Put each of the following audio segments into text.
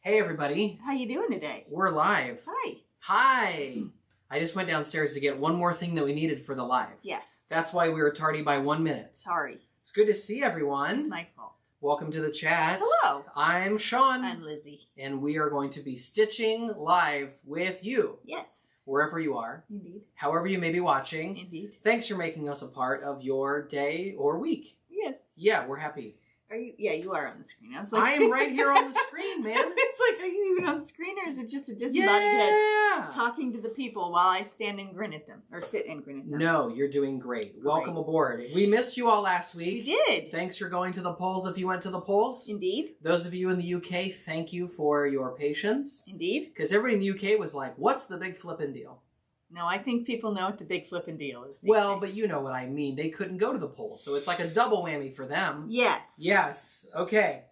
Hey everybody. How you doing today? We're live. Hi. Hi. I just went downstairs to get one more thing that we needed for the live. Yes. That's why we were tardy by 1 minute. Sorry. It's good to see everyone. It's my fault. Welcome to the chat. Hello. I'm Sean. I'm Lizzie. And we are going to be stitching live with you. Yes. Wherever you are. Indeed. However you may be watching. Indeed. Thanks for making us a part of your day or week. Yes. Yeah, we're happy. Are you? Yeah, you are on the screen. I was like, I am right here on the screen, man. It's like, are you even on the screen, or is it just a disembodied head talking to the people while I stand and grin at them, or sit and grin at them? No, you're doing great. Welcome aboard. We missed you all last week. We did. Thanks for going to the polls if you went to the polls. Indeed. Those of you in the UK, thank you for your patience. Indeed. Because everybody in the UK was like, what's the big flippin' deal? No, I think people know what the big flippin' deal is. Well, days. but you know what I mean. They couldn't go to the polls, so it's like a double whammy for them. Yes. Yes. Okay.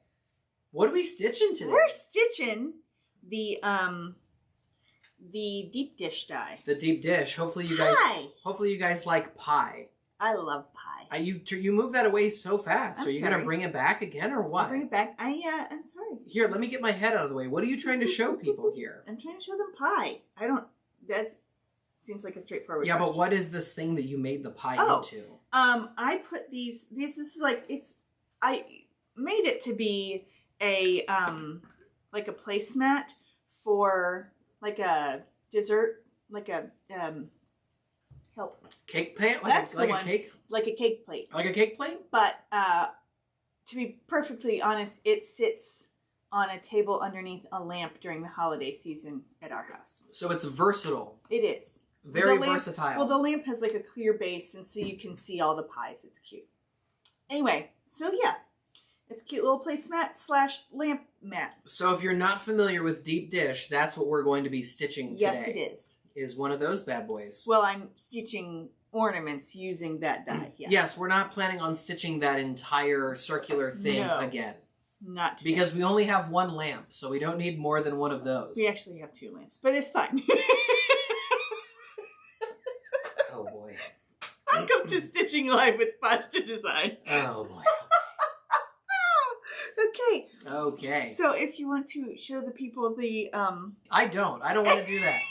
What are we stitching today? We're stitching the deep dish die. The deep dish. Hopefully you guys like pie. I love pie. You move that away so fast. I'm Are you going to sorry. bring it back again or what? I'll bring it back. I'm sorry. Here, let me get my head out of the way. What are you trying to show people here? I'm trying to show them pie. Seems like a straightforward Yeah, question. but what is this thing that you made the pie into? I put this is like, I made it to be a, like a placemat for like a dessert, like a, help. Cake pan? That's the like one. a cake? Like a cake plate. Like a cake plate? But, to be perfectly honest, it sits on a table underneath a lamp during the holiday season at our house. So it's versatile. It is. Very The lamp, versatile. well, the lamp has like a clear base, and so you can see all the pies. It's cute. Anyway, so yeah. It's a cute little placemat / lamp mat. So if you're not familiar with deep dish, that's what we're going to be stitching today. Yes, it is. Is one of those bad boys. Well, I'm stitching ornaments using that die. Yes. Yes, we're not planning on stitching that entire circular thing again. Not today. Because we only have one lamp, so we don't need more than one of those. We actually have 2 lamps, but it's fine. Oh boy. Welcome to Stitching Live with Pasta Design. Oh boy. Okay. Okay. So if you want to show the people the I don't want to do that.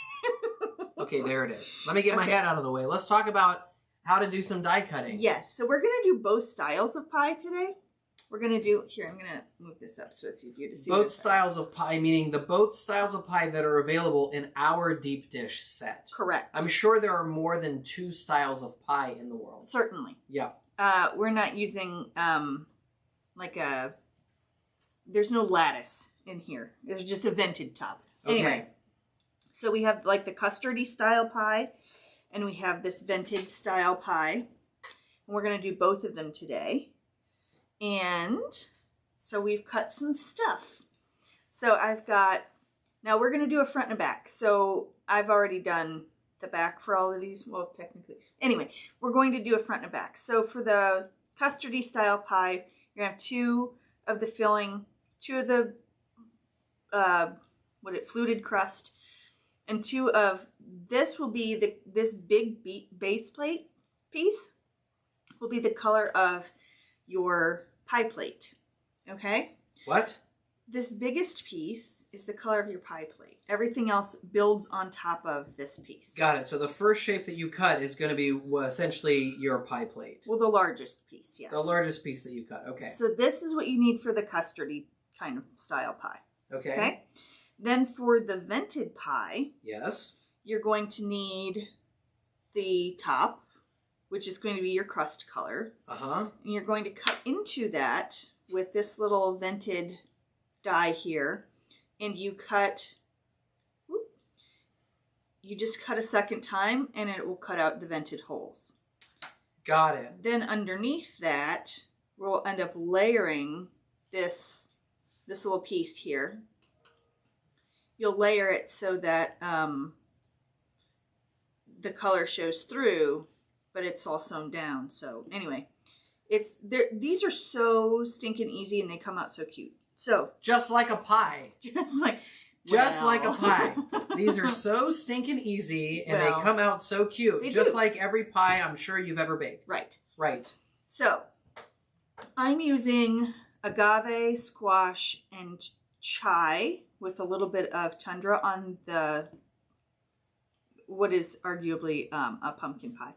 Okay, there it is. Let me get my head out of the way. Let's talk about how to do some die cutting. Yes. So we're going to do both styles of pie today. We're going to do, here, I'm going to move this up so it's easier to see. Both styles of pie, meaning both styles of pie that are available in our deep dish set. Correct. I'm sure there are more than 2 styles of pie in the world. Certainly. Yeah. We're not using there's no lattice in here. There's just a vented top. Okay. Anyway, so we have like the custardy style pie, and we have this vented style pie. And we're going to do both of them today. And so we've cut some stuff. So now we're going to do a front and a back. So I've already done the back for all of these. Well, technically. Anyway, we're going to do a front and a back. So for the custardy style pie, you're going to have 2 of the filling, 2 of the, fluted crust, and 2 of, this will be this big base plate piece will be the color of your pie plate. Okay? What? This biggest piece is the color of your pie plate. Everything else builds on top of this piece. Got it. So the first shape that you cut is going to be essentially your pie plate. Well, the largest piece, yes. The largest piece that you cut. Okay. So this is what you need for the custardy kind of style pie. Okay. Okay? Then for the vented pie, Yes. you're going to need the top, which is going to be your crust color. Uh-huh. And you're going to cut into that with this little vented die here. And you just cut a second time, and it will cut out the vented holes. Got it. Then underneath that, we'll end up layering this little piece here. You'll layer it so that the color shows through, but it's all sewn down. So anyway, these are so stinking easy, and they come out so cute. So just like a pie. Just like a pie. These are so stinking easy, and they come out so cute. Just like every pie I'm sure you've ever baked. Right. Right. So I'm using agave, squash, and chai with a little bit of tundra on the what is arguably a pumpkin pie.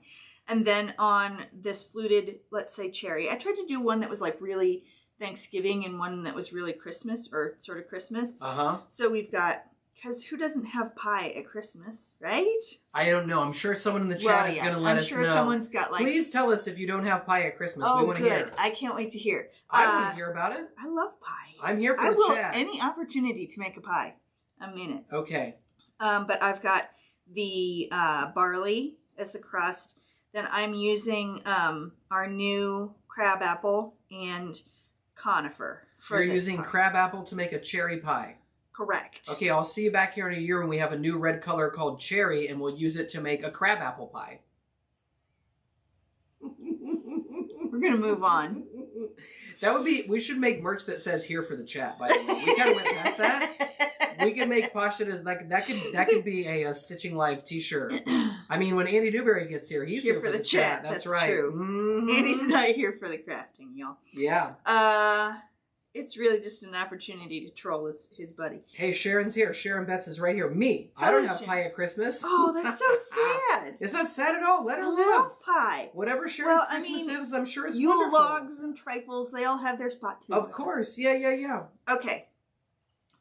And then on this fluted, let's say cherry. I tried to do one that was like really Thanksgiving and one that was really Christmas or sort of Christmas. So we've got, because who doesn't have pie at Christmas, right? I don't know. I'm sure someone in the chat is going to let us know. I'm sure someone's got like... Please tell us if you don't have pie at Christmas. Oh, we want to hear. I can't wait to hear. I want to hear about it. I love pie. I'm here for the chat. Any opportunity to make a pie. I'm in it. Okay. But I've got the barley as the crust. Then I'm using our new crabapple and conifer. You're using crabapple to make a cherry pie. Correct. Okay, I'll see you back here in a year when we have a new red color called cherry, and we'll use it to make a crabapple pie. We're going to move on. That would be, we should make merch that says here for the chat, by the way. We kind of went past that. We could make pasta, like, that could be a Stitching Live t-shirt. I mean, when Andy Newberry gets here, he's here for the chat. That's right. True. Mm-hmm. Andy's not here for the crafting, y'all. Yeah. It's really just an opportunity to troll his buddy. Hey, Sharon's here. Sharon Betts is right here. Me. I don't have pie at Christmas. Oh, that's so sad. It's not sad at all. Let her live. I love pie. Whatever Sharon's Christmas is, I'm sure it's Yule wonderful. logs and trifles, they all have their spot too. Of course. Yeah. Okay.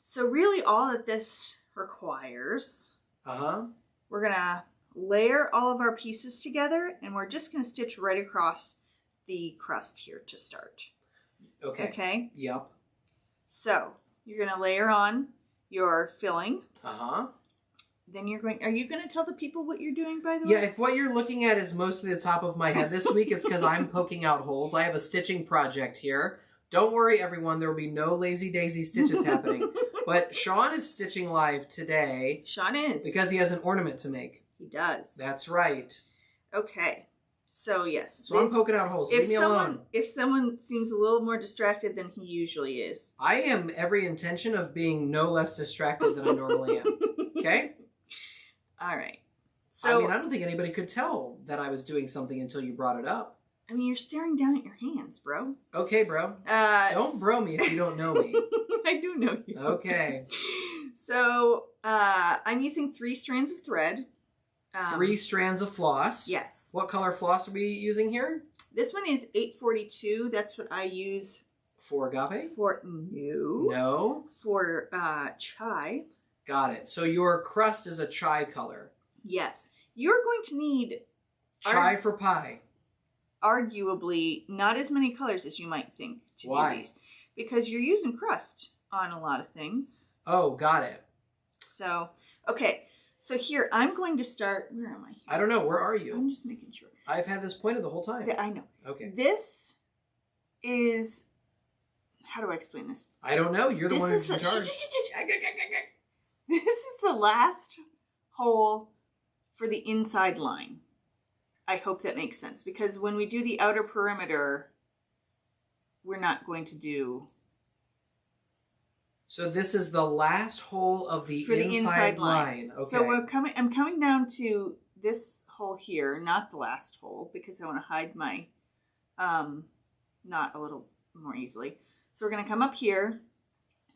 So really all that this requires, we're going to layer all of our pieces together, and we're just going to stitch right across the crust here to start. Okay. Yep. So you're going to layer on your filling. Then are you going to tell the people what you're doing, by the way? Yeah, if what you're looking at is mostly the top of my head this week, it's because I'm poking out holes. I have a stitching project here. Don't worry, everyone. There will be no lazy daisy stitches happening. But Sean is stitching live today. Sean is. Because he has an ornament to make. He does. That's right. Okay. So, yes. So I'm poking out holes. Leave me alone. If someone seems a little more distracted than he usually is. I am every intention of being no less distracted than I normally am. Okay? All right. So, I mean, I don't think anybody could tell that I was doing something until you brought it up. I mean, you're staring down at your hands, bro. Okay, bro. Don't bro me if you don't know me. I do know you. Okay. So, I'm using 3 strands of thread. 3 strands of floss. Yes. What color floss are we using here? This one is 842. That's what I use. For agave? No. For chai. Got it. So your crust is a chai color. Yes. You're going to need... Chai for pie. Arguably not as many colors as you might think to do these. Because you're using crust on a lot of things. Oh, got it. So, okay. So here, I'm going to start... Where am I? Here? I don't know. Where are you? I'm just making sure. I've had this pointed the whole time. I know. Okay. This is... How do I explain this? I don't know. You're the one who's in charge. This is the last hole for the inside line. I hope that makes sense. Because when we do the outer perimeter, we're not going to do... So this is the last hole of the inside line. Okay. So I'm coming down to this hole here, not the last hole, because I want to hide my knot a little more easily. So we're going to come up here,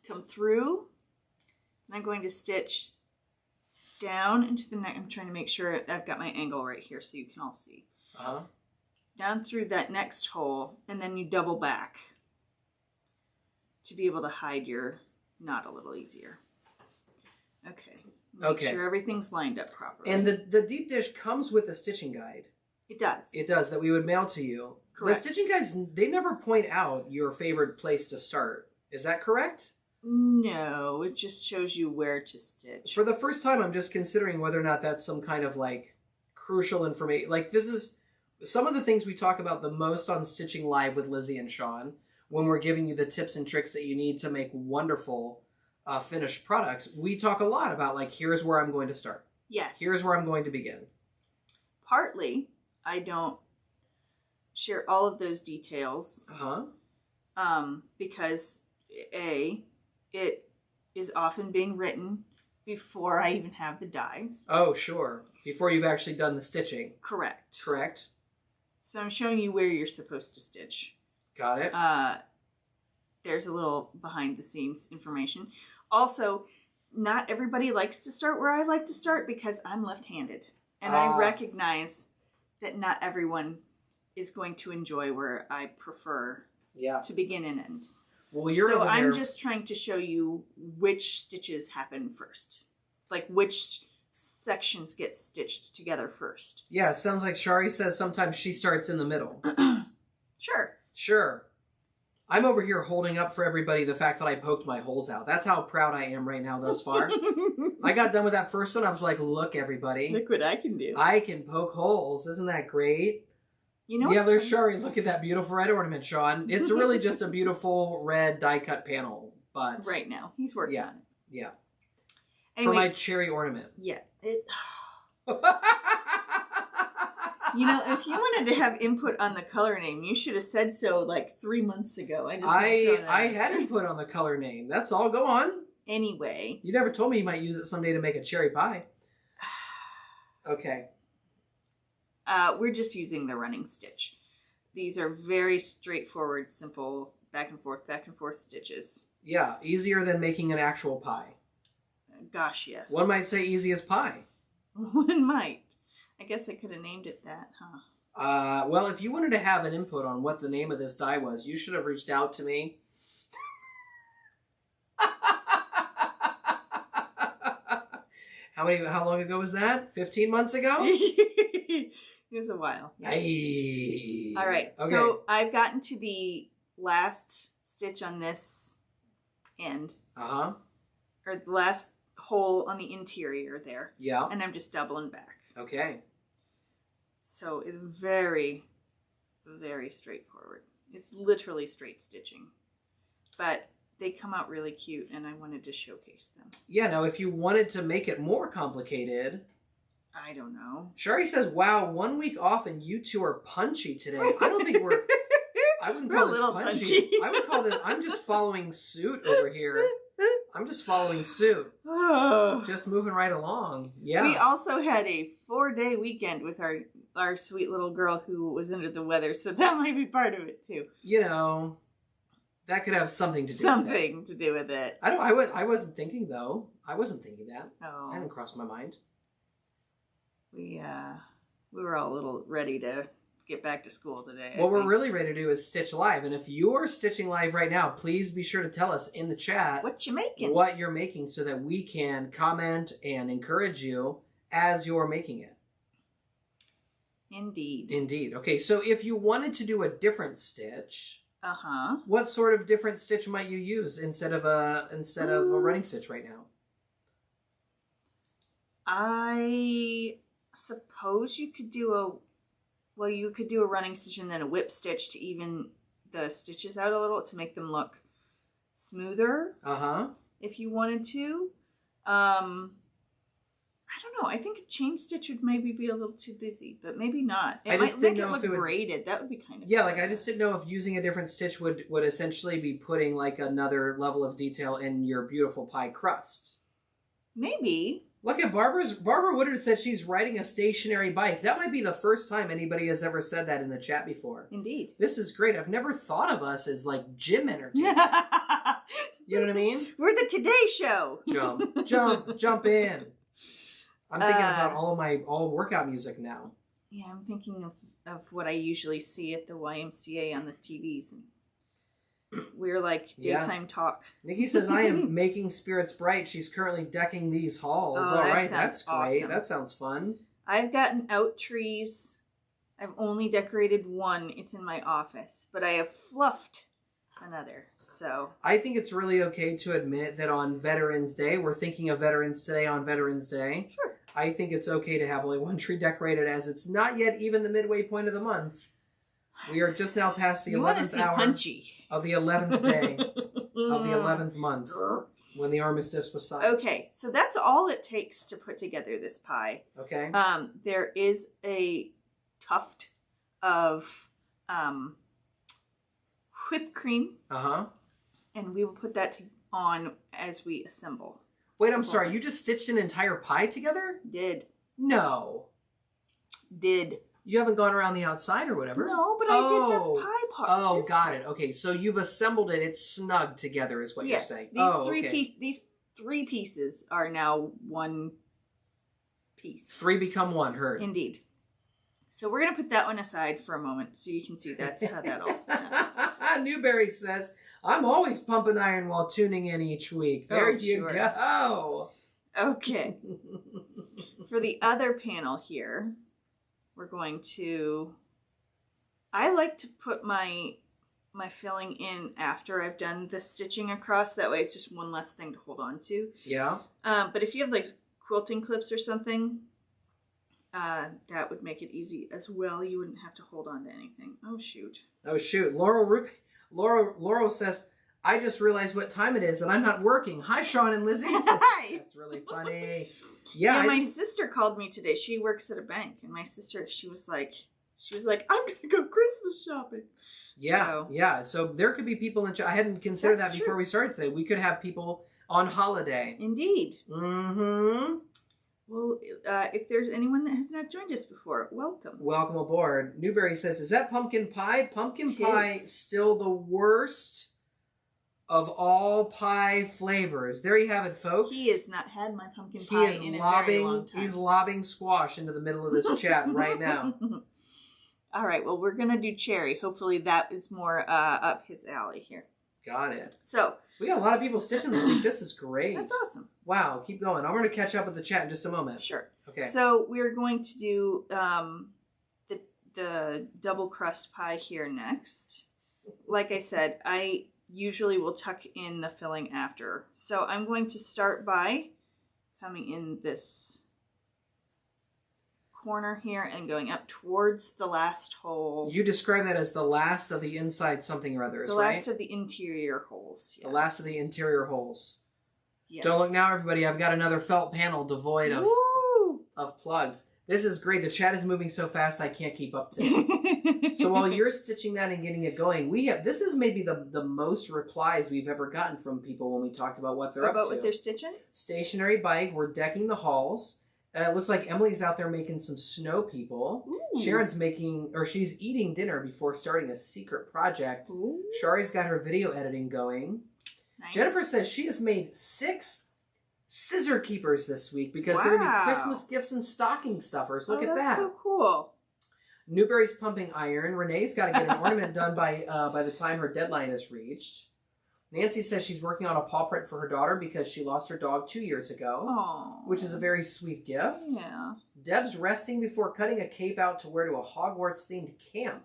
come through, and I'm going to stitch down into the neck. I'm trying to make sure I've got my angle right here so you can all see. Down through that next hole, and then you double back to be able to hide your knot a little easier. Okay. Make sure everything's lined up properly. And the deep dish comes with a stitching guide. It does. It does, that we would mail to you. Correct. The stitching guides, they never point out your favorite place to start. Is that correct? No, it just shows you where to stitch. For the first time, I'm just considering whether or not that's some kind of, like, crucial information. Like, this is some of the things we talk about the most on Stitching Live with Lizzie and Sean, when we're giving you the tips and tricks that you need to make wonderful finished products. We talk a lot about, like, here's where I'm going to start. Yes. Here's where I'm going to begin. Partly, I don't share all of those details. Because, A, it is often being written before I even have the dies. Oh, sure. Before you've actually done the stitching. Correct. Correct. So I'm showing you where you're supposed to stitch. Got it. there's a little behind the scenes information. Also, not everybody likes to start where I like to start because I'm left-handed. And I recognize that not everyone is going to enjoy where I prefer to begin and end. Well, you're so I'm just trying to show you which stitches happen first. Like which sections get stitched together first. Yeah, it sounds like Shari says sometimes she starts in the middle. Sure. I'm over here holding up for everybody the fact that I poked my holes out. That's how proud I am right now thus far. I got done with that first one. I was like, look, everybody. Look what I can do. I can poke holes. Isn't that great? You know yeah, there's Shari. Look at that beautiful red ornament, Sean. It's really just a beautiful red die-cut panel. But right now. He's working on it. Yeah. Anyway, for my cherry ornament. Yeah. You know, if you wanted to have input on the color name, you should have said so like 3 months ago. I had input on the color name. That's all. Go on. Anyway. You never told me you might use it someday to make a cherry pie. Okay. We're just using the running stitch. These are very straightforward, simple back and forth stitches. Yeah, easier than making an actual pie. Gosh, yes. One might say easy as pie. One might. I guess I could have named it that, huh? Well, if you wanted to have an input on what the name of this die was, you should have reached out to me. How long ago was that? 15 months ago? It was a while. Yeah. Hey. All right. Okay. So I've gotten to the last stitch on this end. Uh-huh. Or the last hole on the interior there. Yeah. And I'm just doubling back. Okay. So it's very, very straightforward. It's literally straight stitching. But they come out really cute, and I wanted to showcase them. Yeah, now if you wanted to make it more complicated... I don't know. Shari says, wow, 1 week off and you two are punchy today. I don't think we're... I wouldn't call this punchy. I would call this... I'm just following suit over here. I'm just following suit. Just moving right along. Yeah. We also had a 4-day weekend with our sweet little girl who was under the weather, so that might be part of it too. You know, that could have something to do with it. Something to do with it. I wasn't thinking though. I wasn't thinking that. Oh. That hadn't crossed my mind. We were all a little ready to get back to school today. What we're really ready to do is stitch live. And if you're stitching live right now, please be sure to tell us in the chat what you're making so that we can comment and encourage you as you're making it. Indeed. Okay, so if you wanted to do a different stitch, what sort of different stitch might you use instead of a running stitch right now? I suppose you could do a running stitch and then a whip stitch to even the stitches out a little to make them look smoother. If you wanted to. I don't know. I think a chain stitch would maybe be a little too busy, but maybe not. It might make it look braided. That would be kind of like I just didn't know if using a different stitch would essentially be putting like another level of detail in your beautiful pie crust. Maybe. Look at Barbara Woodard said she's riding a stationary bike. That might be the first time anybody has ever said that in the chat before. Indeed. This is great. I've never thought of us as like gym entertainment. You know what I mean? We're the Today Show. Jump in. I'm thinking about all workout music now. Yeah, I'm thinking of what I usually see at the YMCA on the TVs. And we're like daytime talk. Nikki says, I am making spirits bright. She's currently decking these halls. Oh, all right, that's great. Awesome. That sounds fun. I've gotten out trees. I've only decorated one. It's in my office. But I have fluffed another. So I think it's really okay to admit that on Veterans Day, we're thinking of Veterans today on Veterans Day. Sure. I think it's okay to have only one tree decorated as it's not yet even the midway point of the month. We are just now past the 11th hour of the 11th day of the 11th month when the armistice was signed. Okay, so that's all it takes to put together this pie. Okay. There is a tuft of whipped cream. And we will put that on as we assemble. Wait, I'm sorry. You just stitched an entire pie together? Did. No. Did. You haven't gone around the outside or whatever? No, but I did the pie part. Oh, got it. Okay, so you've assembled it. It's snug together is what you're saying. These three pieces are now one piece. 3 become 1, heard. Indeed. So we're going to put that one aside for a moment so you can see that's how that'll... Newberry says, I'm always pumping iron while tuning in each week. There you go. Okay. For the other panel here, we're going to... I like to put my filling in after I've done the stitching across. That way it's just one less thing to hold on to. Yeah. But if you have like quilting clips or something, that would make it easy as well. You wouldn't have to hold on to anything. Oh, shoot. Oh, shoot. Laurel says, I just realized what time it is and I'm not working. Hi, Sean and Lizzie. Hi. That's really funny. Yeah, my sister called me today. She works at a bank. And my sister, she was like, I'm going to go Christmas shopping. Yeah. So there could be people in... I hadn't considered that before we started today. We could have people on holiday. Indeed. Mm-hmm. Well, if there's anyone that has not joined us before, welcome. Welcome aboard. Newberry says, is that pumpkin pie? Pumpkin pie still the worst of all pie flavors. There you have it, folks. He has not had my pumpkin pie in a very long time. He's lobbing squash into the middle of this chat right now. All right, well, we're going to do cherry. Hopefully that is more up his alley here. Got it. So we got a lot of people stitching this week. This is great. That's awesome. Wow, keep going. I'm going to catch up with the chat in just a moment. Sure. Okay. So we're going to do the double crust pie here next. Like I said, I usually will tuck in the filling after. So I'm going to start by coming in this corner here and going up towards the last hole. You describe that as the last of the inside something or others, right? The last of the interior holes. Yes. The last of the interior holes. Yes. Don't look now, everybody. I've got another felt panel devoid of plugs. This is great. The chat is moving so fast I can't keep up to it. So while you're stitching that and getting it going, this is maybe the most replies we've ever gotten from people when we talked about what they're up to. About what they're stitching? Stationary bike. We're decking the halls. It looks like Emily's out there making some snow people. Ooh. Sharon's she's eating dinner before starting a secret project. Ooh. Shari's got her video editing going. Nice. Jennifer says she has made 6 scissor keepers this week because they're going to be Christmas gifts and stocking stuffers. Look at that. That's so cool. Newberry's pumping iron. Renee's got to get an ornament done by the time her deadline is reached. Nancy says she's working on a paw print for her daughter because she lost her dog 2 years ago. Aww. Which is a very sweet gift. Yeah. Deb's resting before cutting a cape out to wear to a Hogwarts-themed camp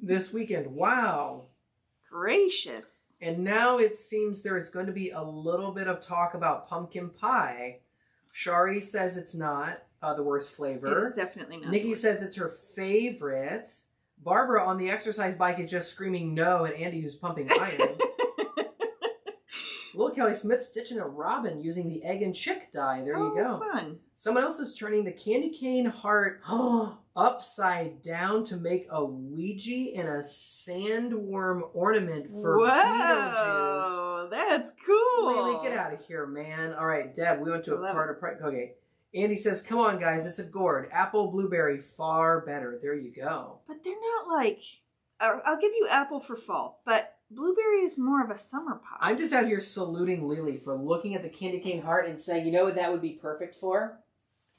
this weekend. Wow. Gracious. And now it seems there is going to be a little bit of talk about pumpkin pie. Shari says it's not the worst flavor. It's definitely not. Nikki says it's her favorite. Barbara on the exercise bike is just screaming no at Andy who's pumping iron. Little Kelly Smith stitching a robin using the egg and chick die. There you go. Fun. Someone else is turning the candy cane heart upside down to make a Ouija and a sandworm ornament for Beetlejuice. Whoa, that's cool. Lily, get out of here, man. All right, Deb, we went to a part of... Okay. Andy says, come on, guys, it's a gourd. Apple, blueberry, far better. There you go. But they're not like... I'll give you apple for fall, but blueberry is more of a summer pie. I'm just out here saluting Lily for looking at the candy cane heart and saying, you know what that would be perfect for?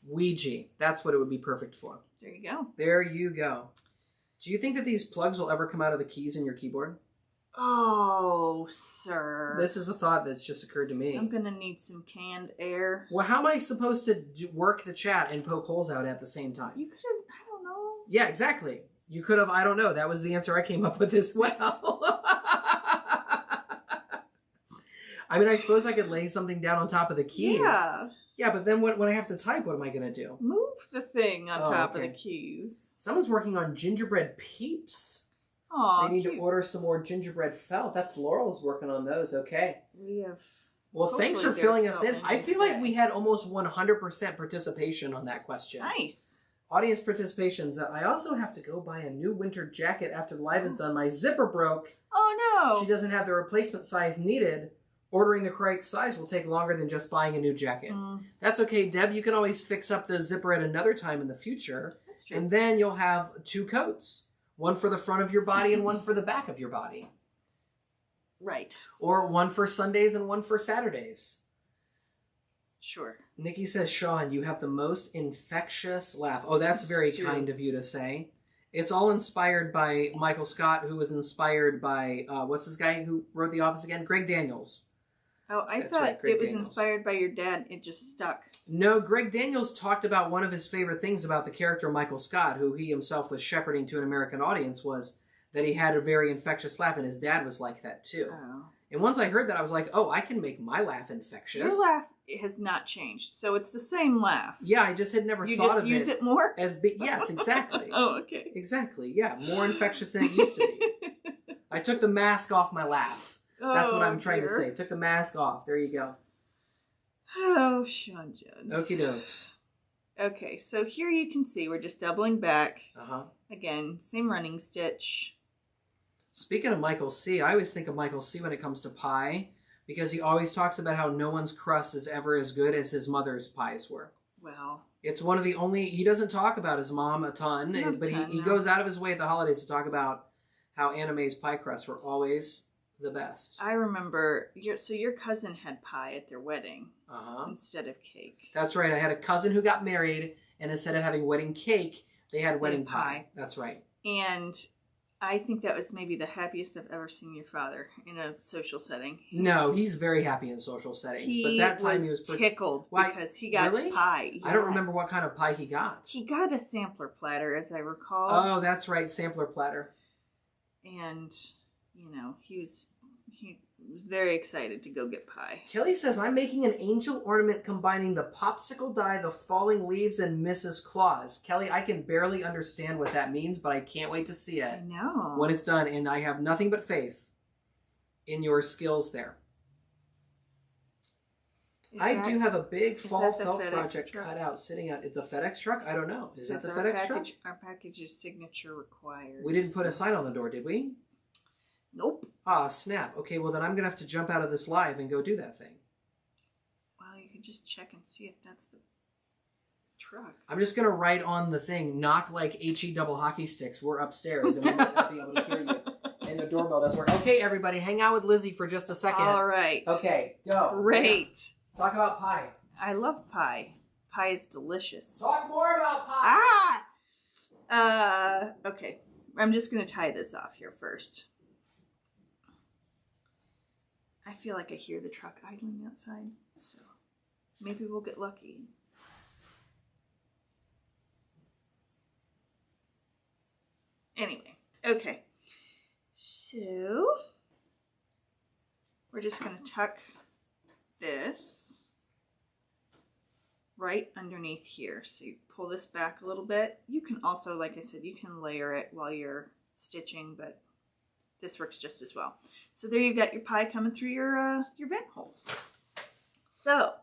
Ouija. That's what it would be perfect for. There you go. There you go. Do you think that these plugs will ever come out of the keys in your keyboard? Oh, sir. This is a thought that's just occurred to me. I'm going to need some canned air. Well, how am I supposed to work the chat and poke holes out at the same time? You could have, I don't know. Yeah, exactly. You could have, I don't know. That was the answer I came up with as well. I mean, I suppose I could lay something down on top of the keys. Yeah. Yeah, but then when I have to type, what am I going to do? Move the thing on top of the keys. Someone's working on gingerbread peeps. Oh, they need to order some more gingerbread felt. That's Laurel's working on those. Okay. We have. Well, thanks for filling us in. I feel like we had almost 100% participation on that question. Nice. Audience participations. I also have to go buy a new winter jacket after the live is done. My zipper broke. Oh, no. She doesn't have the replacement size needed. Ordering the correct size will take longer than just buying a new jacket. That's okay, Deb. You can always fix up the zipper at another time in the future. That's true. And then you'll have 2 coats. One for the front of your body and one for the back of your body. Right. Or one for Sundays and one for Saturdays. Sure. Nikki says, Sean, you have the most infectious laugh. Oh, that's very kind of you to say. It's all inspired by Michael Scott, who was inspired by, what's this guy who wrote The Office again? Greg Daniels. Oh, I That's thought right, Greg it was Daniels. inspired by your dad. It just stuck. No, Greg Daniels talked about one of his favorite things about the character Michael Scott, who he himself was shepherding to an American audience, was that he had a very infectious laugh, and his dad was like that too. Oh. And once I heard that, I was like, oh, I can make my laugh infectious. Your laugh has not changed, so it's the same laugh. Yeah, I just had never thought of it. You just use it more? As big. Yes, exactly. Oh, okay. Exactly, yeah. More infectious than it used to be. I took the mask off my laugh. That's what I'm trying to say. Took the mask off. There you go. Oh, Sean Jones. Okie dokes. Okay, so here you can see we're just doubling back. Uh-huh. Again, same running stitch. Speaking of Michael C., I always think of Michael C. when it comes to pie, because he always talks about how no one's crust is ever as good as his mother's pies were. Well, it's one of the only... He doesn't talk about his mom a ton, but he goes out of his way at the holidays to talk about how Anna Mae's pie crusts were always the best. I remember... your cousin had pie at their wedding Uh-huh. instead of cake. That's right. I had a cousin who got married, and instead of having wedding cake, they had wedding pie. That's right. And... I think that was maybe the happiest I've ever seen your father in a social setting. He's very happy in social settings. But that time he was tickled because he got pie. Yes. I don't remember what kind of pie he got. He got a sampler platter, as I recall. Oh, that's right, sampler platter. And, he was very excited to go get pie. Kelly says, I'm making an angel ornament combining the popsicle die, the falling leaves, and Mrs. Claus. Kelly, I can barely understand what that means, but I can't wait to see it. I know. When it's done, and I have nothing but faith in your skills there. I do have a big fall felt project cut out sitting out. The FedEx truck? I don't know. Is that the FedEx truck? Our package is signature required. We didn't put a sign on the door, did we? Nope. Ah, snap. Okay, well then I'm going to have to jump out of this live and go do that thing. Well, you can just check and see if that's the truck. I'm just going to write on the thing, knock like HE double hockey sticks. We're upstairs and we might not be able to hear you. And the doorbell doesn't work. Okay, everybody, hang out with Lizzie for just a second. All right. Okay, go. Great. Yeah. Talk about pie. I love pie. Pie is delicious. Talk more about pie. Okay. I'm just going to tie this off here first. I feel like I hear the truck idling outside, so maybe we'll get lucky. Anyway, okay. So, we're just going to tuck this right underneath here. So you pull this back a little bit. You can also, like I said, you can layer it while you're stitching, but this works just as well. So there you've got your pie coming through your vent holes. So,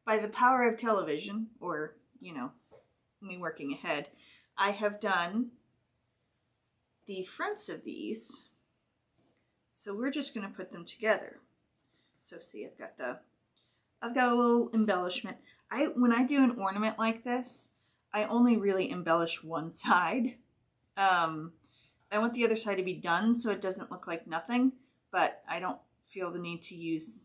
by the power of television, or, me working ahead, I have done the fronts of these. So we're just going to put them together. So see, I've got a little embellishment. When I do an ornament like this, I only really embellish one side. I want the other side to be done so it doesn't look like nothing, but I don't feel the need to use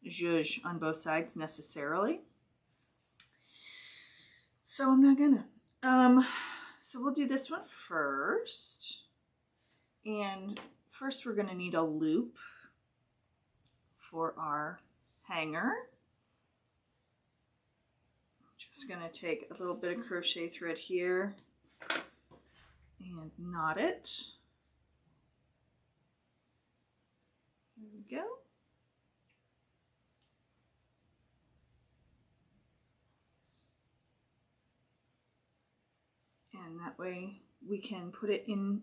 zhuzh on both sides necessarily. So I'm not gonna. So we'll do this one first. And first we're gonna need a loop for our hanger. Just gonna take a little bit of crochet thread here and knot it. There we go. And that way we can put it in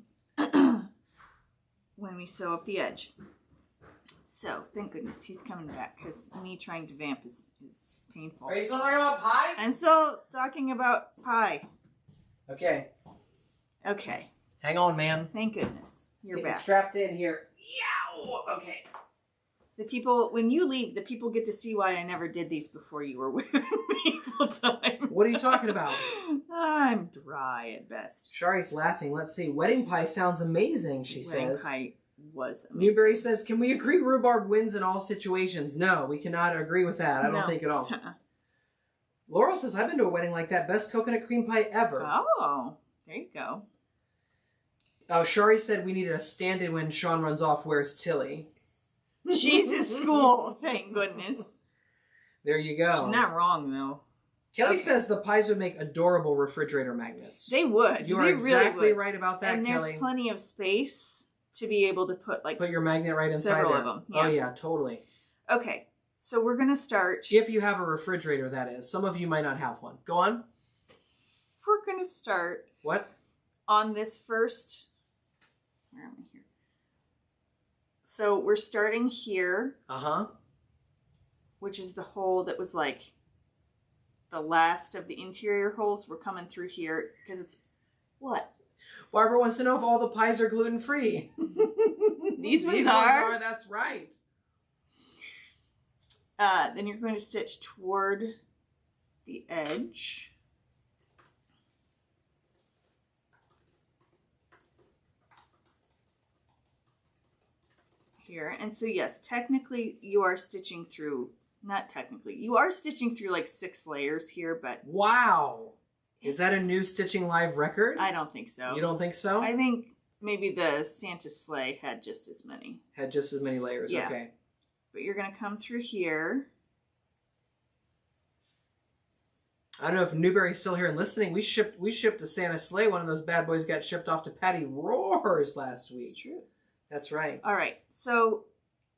when we sew up the edge. So, thank goodness he's coming back, because me trying to vamp is painful. Are you still talking about pie? I'm still talking about pie. Okay. Okay. Hang on, man. Thank goodness. You're Getting back. strapped in here. Yow! Okay. The people, when you leave, the people get to see why I never did these before you were with me full time. What are you talking about? I'm dry at best. Shari's laughing. Let's see. Wedding pie sounds amazing, she says. Wedding pie was amazing. Newberry says, can we agree rhubarb wins in all situations? No, we cannot agree with that. I don't think at all. Laurel says, I've been to a wedding like that. Best coconut cream pie ever. Oh, there you go. Oh, Shari said we needed a stand-in when Sean runs off. Where's Tilly? She's in school, thank goodness. There you go. She's not wrong, though. Kelly says the pies would make adorable refrigerator magnets. They would. You are exactly right about that, and Kelly. There's plenty of space to be able to put your magnet right inside several there. of them. Yeah. Oh yeah, totally. Okay, so we're gonna start. If you have a refrigerator, that is. Some of you might not have one. Go on. We're gonna start. What? On this first. Where am I here? So we're starting here. Which is the hole that was like the last of the interior holes. We're coming through here because it's what? Barbara wants to know if all the pies are gluten-free. These ones are. That's right. Then you're going to stitch toward the edge. Here. And so yes, technically you are stitching through, not technically, you are stitching through like 6 layers here, but wow. Is that a new Stitching Live record? I don't think so. You don't think so? I think maybe the Santa sleigh had just as many. Had just as many layers, yeah. Okay. But you're going to come through here. I don't know if Newberry's still here and listening. We shipped a Santa sleigh. One of those bad boys got shipped off to Patty Roars last week. It's true. That's right. All right. So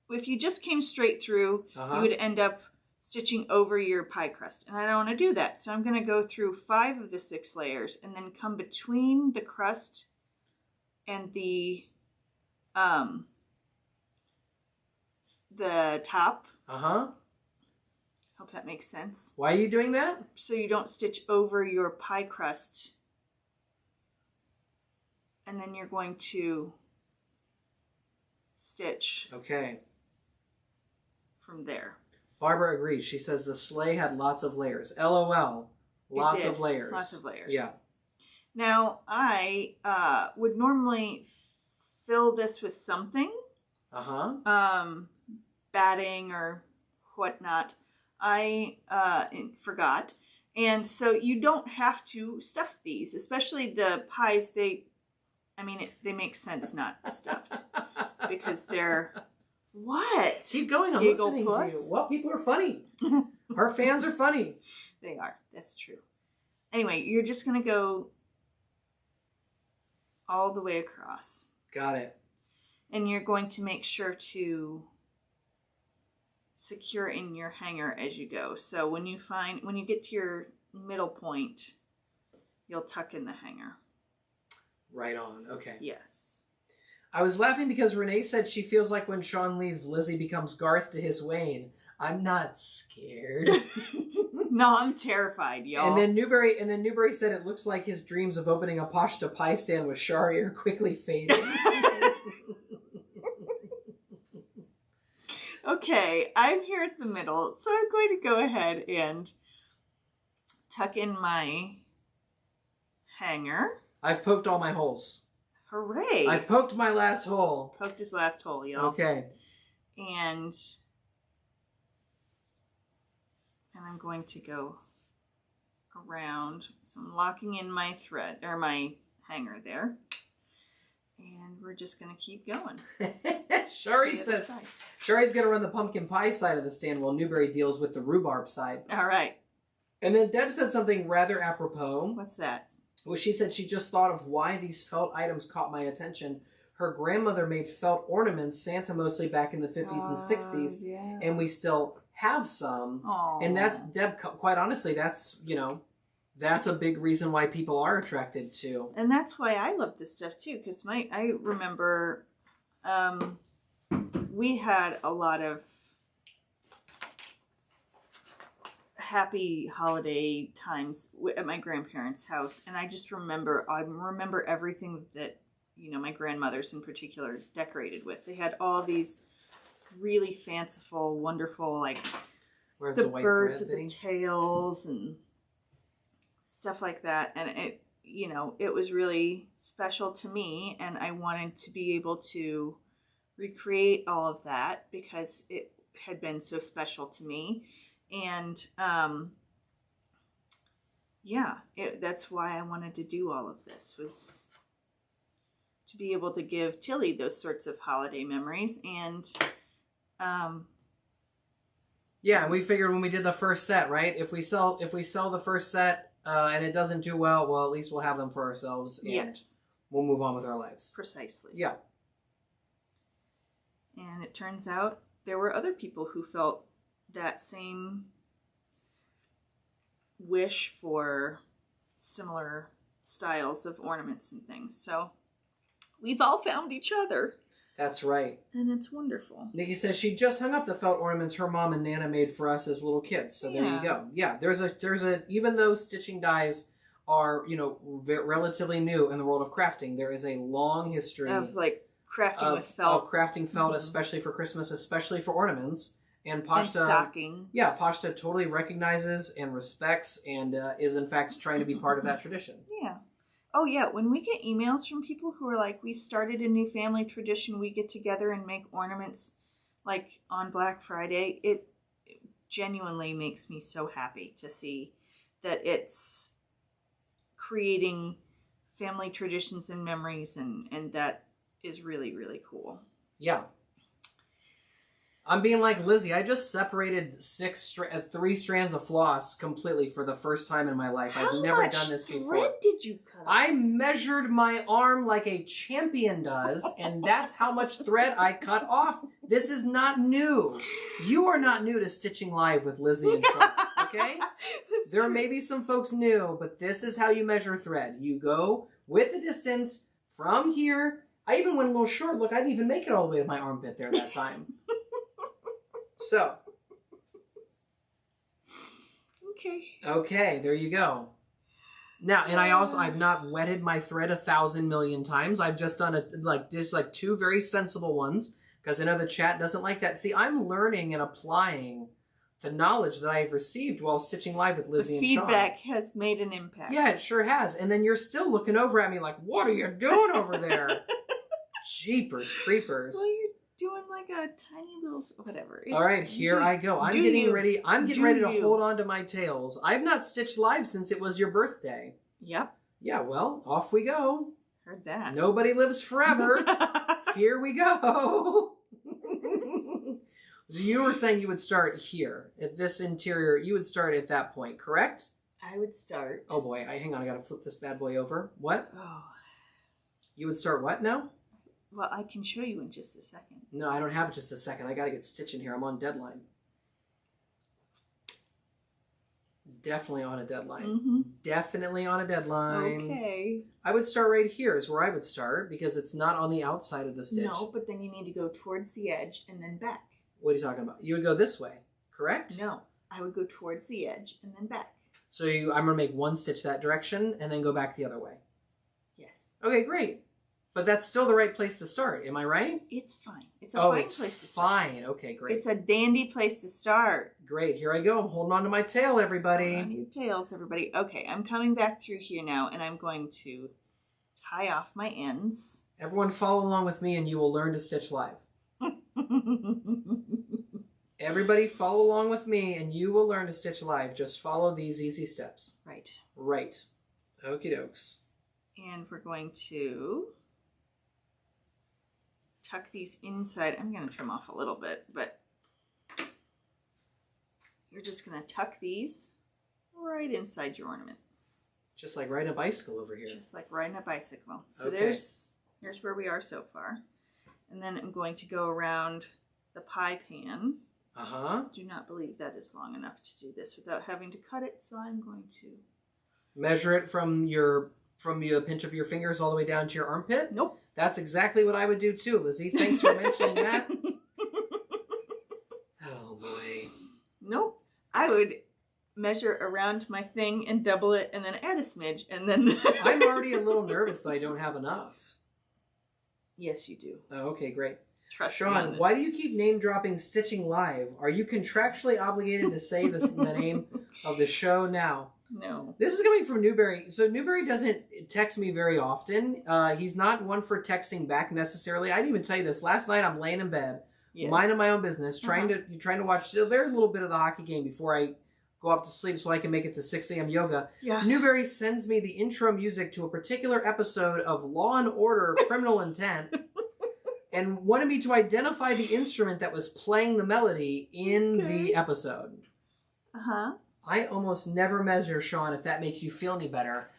if you just came straight through, you would end up stitching over your pie crust. And I don't want to do that. So I'm going to go through 5 of the 6 layers and then come between the crust and the top. Hope that makes sense. Why are you doing that? So you don't stitch over your pie crust. And then you're going to stitch from there. Barbara agrees. She says the sleigh had lots of layers. LOL. Lots of layers. Lots of layers. Yeah. Now, I would normally fill this with something. Batting or whatnot. I forgot. And so you don't have to stuff these, especially the pies. They make sense not stuffed because they're what? Keep going. I'm listening to you. Well, people are funny. Our fans are funny. They are. That's true. Anyway, you're just going to go all the way across. Got it. And you're going to make sure to secure in your hanger as you go. So when you get to your middle point, you'll tuck in the hanger. Right on. Okay. Yes. I was laughing because Renee said she feels like when Sean leaves, Lizzie becomes Garth to his Wayne. I'm not scared. No, I'm terrified, y'all. And then Newberry said it looks like his dreams of opening a pashta pie stand with Shari are quickly fading. Okay, I'm here at the middle, so I'm going to go ahead and tuck in my hanger. I've poked all my holes. Hooray! I've poked my last hole. Poked his last hole, y'all. Okay. And I'm going to go around. So I'm locking in my thread, or my hanger there. And we're just going to keep going. Shari says Shari's going to run the pumpkin pie side of the stand while Newberry deals with the rhubarb side. All right. And then Deb said something rather apropos. What's that? Well, she said she just thought of why these felt items caught my attention. Her grandmother made felt ornaments, Santa mostly back in the 50s and 60s, yeah. and we still have some. Aww. And that's, Deb, quite honestly, that's, that's a big reason why people are attracted to. And that's why I love this stuff too, because I remember we had a lot of happy holiday times at my grandparents' house, and I remember everything that my grandmothers in particular decorated with. They had all these really fanciful, wonderful, like Where's the white birds thread, with Vinny? the tails and stuff like that. And it, you know, it was really special to me, and I wanted to be able to recreate all of that because it had been so special to me. And yeah, that's why I wanted to do all of this, was to be able to give Tilly those sorts of holiday memories. And yeah, we figured when we did the first set, right? If we sell the first set and it doesn't do well, at least we'll have them for ourselves, and yes, we'll move on with our lives. precisely. Yeah. And it turns out there were other people who felt that same wish for similar styles of ornaments and things. So we've all found each other. That's right. And it's wonderful. Nikki says she just hung up the felt ornaments her mom and Nana made for us as little kids. So there you go. Yeah, there's a even though stitching dies are, you know, relatively new in the world of crafting, there is a long history Of like crafting with felt. Of crafting felt, especially for Christmas, especially for ornaments. And Pashta, and stockings. Yeah, Pashta totally recognizes and respects and is in fact trying to be part of that tradition. Yeah. Oh yeah, when we get emails from people who are like, we started a new family tradition, we get together and make ornaments like on Black Friday, it genuinely makes me so happy to see that it's creating family traditions and memories, and that is really, really cool. Yeah. I'm being like Lizzie. I just separated 3 strands of floss completely for the first time in my life. I've never done this before. How much thread did you cut? I measured my arm like a champion does, and that's how much thread I cut off. This is not new. You are not new to Stitching Live with Lizzie and Sean, okay? There may be some folks new, but this is how you measure thread. You go with the distance from here. I even went a little short. Look, I didn't even make it all the way to my armpit there that time. So. Okay, there you go. Now, and I've not wetted my thread 1,000 million times. I've just done just 2 very sensible ones, because I know the chat doesn't like that. See, I'm learning and applying the knowledge that I've received while Stitching Live with Lizzie and Sean. Feedback has made an impact. Yeah, it sure has. And then you're still looking over at me like, what are you doing over there? Jeepers creepers. Well, you're doing like a tiny little whatever. All right, here I go. I'm getting ready to hold on to my tails. I've not stitched live since it was your birthday. Yep. Yeah, well, off we go. Heard that. Nobody lives forever. Here we go. So you were saying you would start here at this interior. You would start at that point, correct? I would start. Oh boy, hang on. I gotta flip this bad boy over. What? Oh. You would start what now? Well, I can show you in just a second. No, I don't have just a second. I gotta get stitching here. I'm on deadline. Definitely on a deadline. Mm-hmm. Definitely on a deadline. Okay. I would start right here is where I would start, because it's not on the outside of the stitch. No, but then you need to go towards the edge and then back. What are you talking about? You would go this way, correct? No, I would go towards the edge and then back. So I'm going to make one stitch that direction and then go back the other way. Yes. Okay, great. But that's still the right place to start. Am I right? It's fine. It's a fine place to start. Fine. Okay, great. It's a dandy place to start. Great. Here I go. I'm holding on to my tail, everybody. Hold on to your tails, everybody. Okay, I'm coming back through here now, and I'm going to tie off my ends. Everyone follow along with me and you will learn to stitch live. Everybody follow along with me and you will learn to stitch live. Just follow these easy steps. Right. Right. Okie dokes. And we're going to tuck these inside. I'm going to trim off a little bit, but you're just going to tuck these right inside your ornament. Just like riding a bicycle over here. Just like riding a bicycle. So okay. Here's where we are so far. And then I'm going to go around the pie pan. Uh-huh. Do not believe that is long enough to do this without having to cut it, so I'm going to measure it from the pinch of your fingers all the way down to your armpit? Nope. That's exactly what I would do too, Lizzie. Thanks for mentioning that. Oh boy. Nope. I would measure around my thing and double it and then add a smidge and then I'm already a little nervous that I don't have enough. Yes, you do. Oh, okay, great. Trust me Sean, on this. why do you keep name dropping Stitching Live? Are you contractually obligated to say the name of the show now? No. This is coming from Newberry. So Newberry doesn't text me very often. He's not one for texting back necessarily. I didn't even tell you this. Last night I'm laying in bed, minding my own business, trying to watch a very little bit of the hockey game before I go off to sleep so I can make it to 6 a.m. yoga. Yeah. Newberry sends me the intro music to a particular episode of Law and Order Criminal Intent and wanted me to identify the instrument that was playing the melody in the episode. Uh-huh. I almost never measure, Sean, if that makes you feel any better.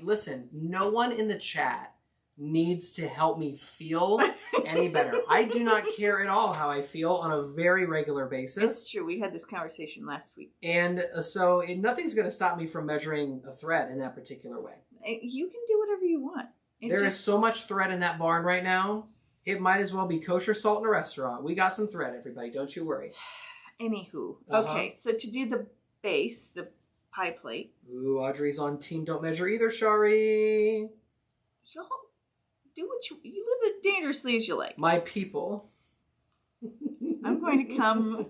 Listen, no one in the chat needs to help me feel any better. I do not care at all how I feel on a very regular basis. It's true. We had this conversation last week. And so nothing's going to stop me from measuring a thread in that particular way. You can do whatever you want. There is so much thread in that barn right now. It might as well be kosher salt in a restaurant. We got some thread, everybody. Don't you worry. Anywho. Okay, so to do the base, the pie plate. Ooh, Audrey's on Team Don't Measure either, Shari. Y'all do what you live as dangerously as you like. My people. I'm going to come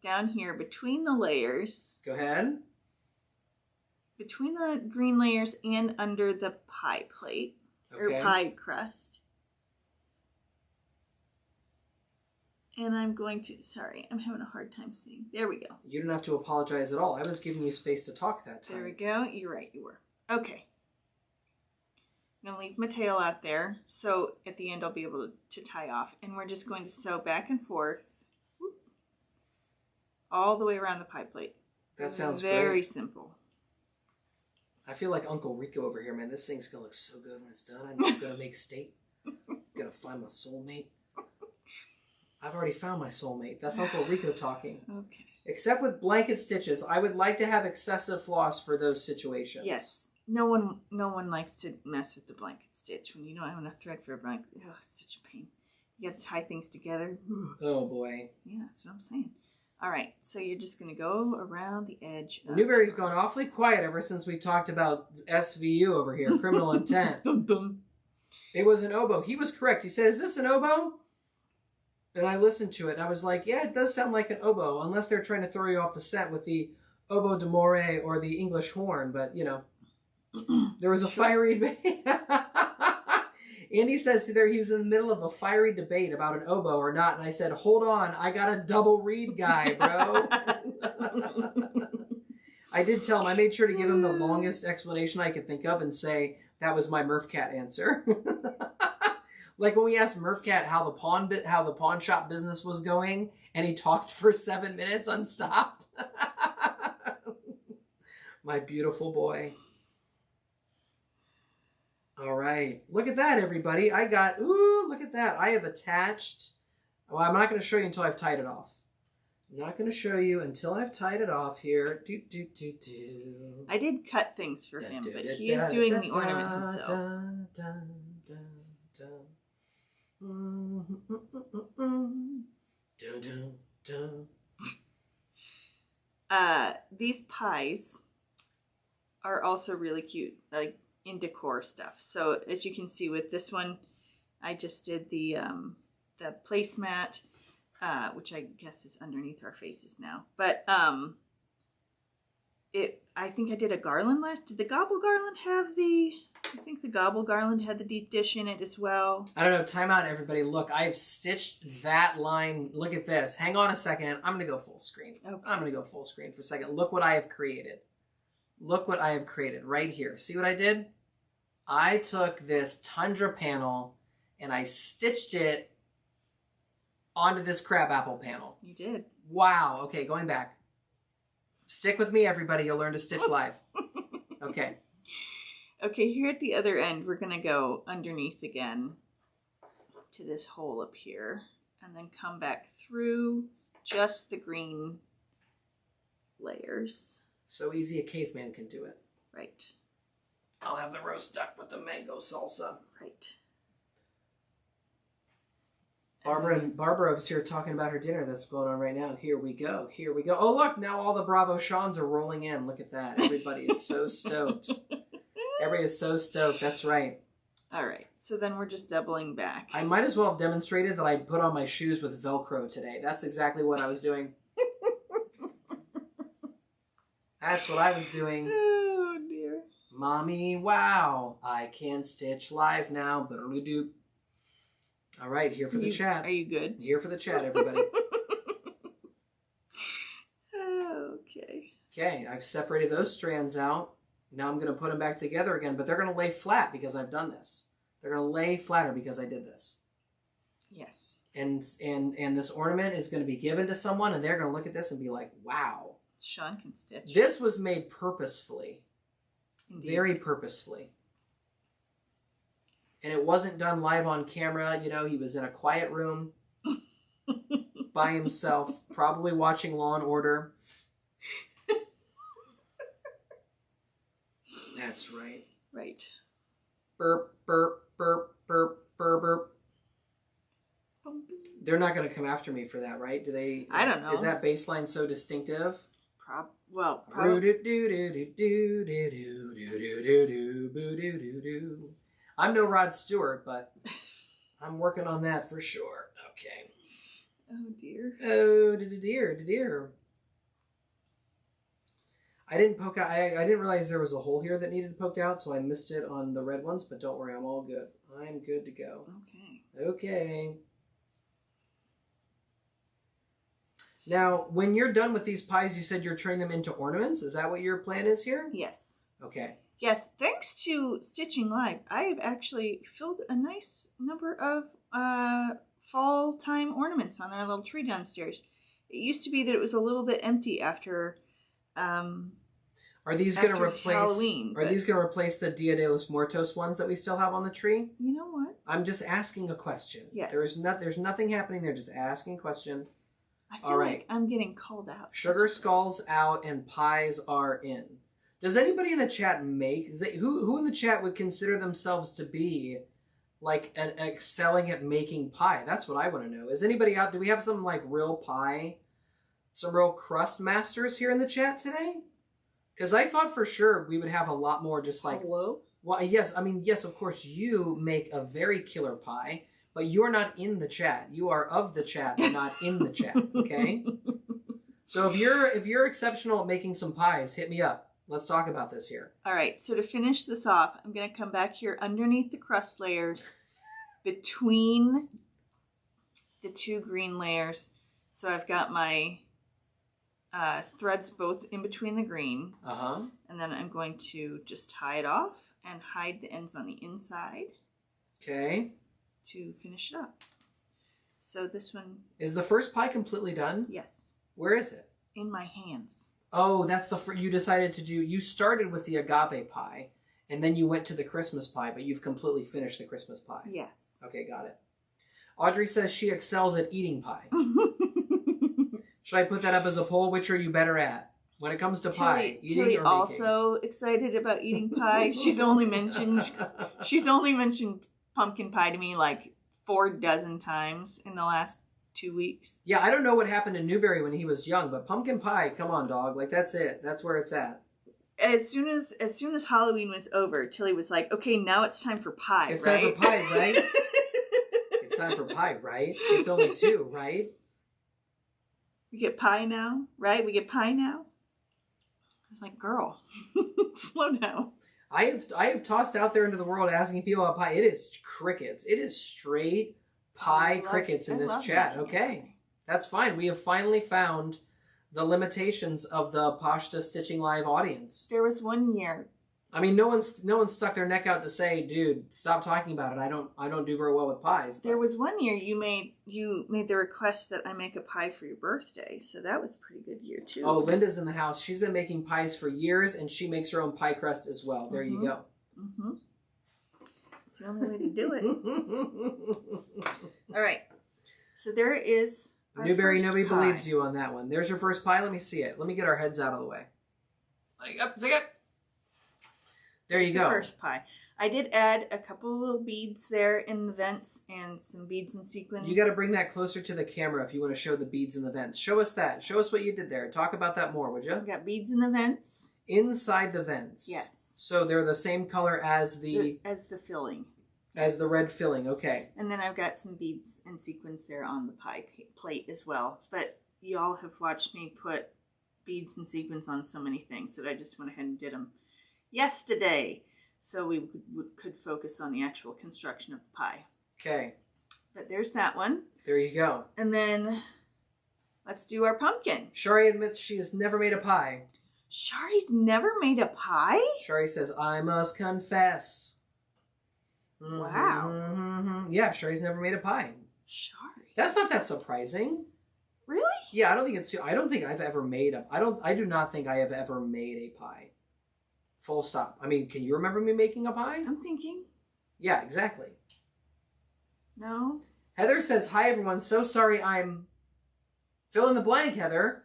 down here between the layers. Go ahead. Between the green layers and under the pie plate. Okay. Or pie crust. And I'm going to, sorry, I'm having a hard time seeing. There we go. You don't have to apologize at all. I was giving you space to talk that time. There we go. You're right, you were. Okay. I'm going to leave my tail out there. So at the end I'll be able to tie off. And we're just going to sew back and forth. Whoop, all the way around the pie plate. That sounds very great. simple. I feel like Uncle Rico over here, man. This thing's going to look so good when it's done. I'm going to make steak. I'm going to find my soulmate. I've already found my soulmate. That's Uncle Rico talking. Okay. Except with blanket stitches, I would like to have excessive floss for those situations. Yes. No one likes to mess with the blanket stitch when you don't have enough thread for a blanket. Oh, it's such a pain. You got to tie things together. Oh boy. Yeah, that's what I'm saying. All right, so you're just going to go around the edge. Newberry's gone awfully quiet ever since we talked about SVU over here, criminal intent. Dum, dum. It was an oboe. He was correct. He said, "Is this an oboe?" And I listened to it, and I was like, yeah, it does sound like an oboe, unless they're trying to throw you off the scent with the oboe d'amore or the English horn. But, you know, there was a fiery debate. Andy says there he was in the middle of a fiery debate about an oboe or not, and I said, hold on, I got a double read guy, bro. I did tell him, I made sure to give him the longest explanation I could think of and say that was my Murph Cat answer. Like when we asked Murphcat how the pawn shop business was going, and he talked for 7 minutes unstopped. My beautiful boy. All right. Look at that, everybody. Look at that. I have attached. Well, I'm not going to show you until I've tied it off. I'm not going to show you until I've tied it off here. I did cut things for him, but he's doing the ornament himself. These pies are also really cute, like in decor stuff. So as you can see with this one, I just did the placemat, which I guess is underneath our faces now. But I think I did a garland last. Did the gobble garland have the? I think the gobble garland had the deep dish in it as well. I don't know. Time out, everybody. Look, I've stitched that line. Look at this. Hang on a second. I'm going to go full screen. Okay. I'm going to go full screen for a second. Look what I have created. Look what I have created right here. See what I did? I took this Tundra panel and I stitched it onto this crabapple panel. You did. Wow. Okay, going back. Stick with me, everybody. You'll learn to stitch live. Okay. Okay, here at the other end, we're going to go underneath again to this hole up here and then come back through just the green layers. So easy a caveman can do it. Right. I'll have the roast duck with the mango salsa. Right. Barbara is here talking about her dinner that's going on right now. Here we go. Here we go. Oh, look, now all the Bravo Seans are rolling in. Look at that. Everybody is so stoked. Everybody is so stoked. That's right. All right. So then we're just doubling back. I might as well have demonstrated that I put on my shoes with Velcro today. That's exactly what I was doing. That's what I was doing. Oh, dear. Mommy, wow. I can stitch live now. Doop. All right, here for the chat. Are you good? Here for the chat, everybody. Okay. Okay, I've separated those strands out. Now I'm going to put them back together again, but they're going to lay flat because I've done this. They're going to lay flatter because I did this. Yes. And this ornament is going to be given to someone, and they're going to look at this and be like, wow. Sean can stitch. This was made purposefully. Indeed. Very purposefully. And it wasn't done live on camera. You know, he was in a quiet room by himself, probably watching Law and Order. That's right. Right. Burp, burp, burp, burp, burp, burp. They're not going to come after me for that, right? Do they? I don't know. Is that bass line so distinctive? I'm no Rod Stewart, but I'm working on that for sure. Okay. Oh, dear. Oh, dear. I didn't poke out. I didn't realize there was a hole here that needed poked out, so I missed it on the red ones. But don't worry, I'm all good. I'm good to go. Okay. Now, when you're done with these pies, you said you're turning them into ornaments. Is that what your plan is here? Yes. Okay. Yes, thanks to Stitching Live, I have actually filled a nice number of fall time ornaments on our little tree downstairs. It used to be that it was a little bit empty after Are these going to replace Halloween? Are these going to replace the Dia de los Muertos ones that we still have on the tree? You know what? I'm just asking a question. Yes. There's nothing happening there. Just asking a question. I feel like I'm getting called out. Sugar skulls out and pies are in. Does anybody in the chat who in the chat would consider themselves to be like excelling at making pie? That's what I want to know. Is anybody out? Do we have some like real pie, some real crust masters here in the chat today? Because I thought for sure we would have a lot more just like... Hello? Well, yes, of course you make a very killer pie, but you're not in the chat. You are of the chat, but not in the chat, okay? So if you're exceptional at making some pies, hit me up. Let's talk about this here. All right, so to finish this off, I'm going to come back here underneath the crust layers between the two green layers. So I've got my threads both in between the green. And then I'm going to just tie it off and hide the ends on the inside. Okay. To finish it up. So this one... Is the first pie completely done? Yes. Where is it? In my hands. Oh, that's you decided to do... You started with the agave pie, and then you went to the Christmas pie, but you've completely finished the Christmas pie. Yes. Okay, got it. Audrey says she excels at eating pie. Should I put that up as a poll? Which are you better at when it comes to pie? Eating Tilly or also excited about eating pie. She's only mentioned pumpkin pie to me like 4 dozen times in the last 2 weeks. Yeah, I don't know what happened to Newberry when he was young, but pumpkin pie, come on, dog. Like, that's it. That's where it's at. As soon as Halloween was over, Tilly was like, okay, now it's time for pie, It's right? time for pie, right? It's time for pie, right? It's only 2, right? We get pie now, right? We get pie now? I was like, girl, slow down. I have tossed out there into the world asking people about pie. It is crickets. It is straight pie crickets in this chat. Okay, that's fine. We have finally found the limitations of the Pashta Stitching Live audience. There was one year. I mean, no one's stuck their neck out to say, dude, stop talking about it. I don't do very well with pies. But... There was one year you made the request that I make a pie for your birthday, so that was a pretty good year too. Oh, Linda's in the house. She's been making pies for years, and she makes her own pie crust as well. There you go. Mm-hmm. It's the only way to do it. All right. So there is our Newberry, first nobody pie. believes you on that one. There's your first pie. Let me see it. Let me get our heads out of the way. Like, up, zig it. There you go. First pie. I did add a couple of little beads there in the vents and some beads and sequins. You got to bring that closer to the camera if you want to show the beads in the vents. Show us that. Show us what you did there. Talk about that more, would you? I've got beads in the vents. Inside the vents. Yes. So they're the same color as the filling. As the red filling, okay. And then I've got some beads and sequins there on the pie plate as well. But y'all have watched me put beads and sequins on so many things that I just went ahead and did them yesterday. So we could focus on the actual construction of the pie. Okay. But there's that one. There you go. And then let's do our pumpkin. Shari admits she has never made a pie. Shari's never made a pie? Shari says, I must confess. Wow. Yeah, Shari's never made a pie. Shari. That's not that surprising. Really? Yeah, I don't think I've ever made I do not think I have ever made a pie. Full stop. I mean, can you remember me making a pie? I'm thinking. Yeah, exactly. No. Heather says, hi everyone, so sorry I'm... Fill in the blank, Heather.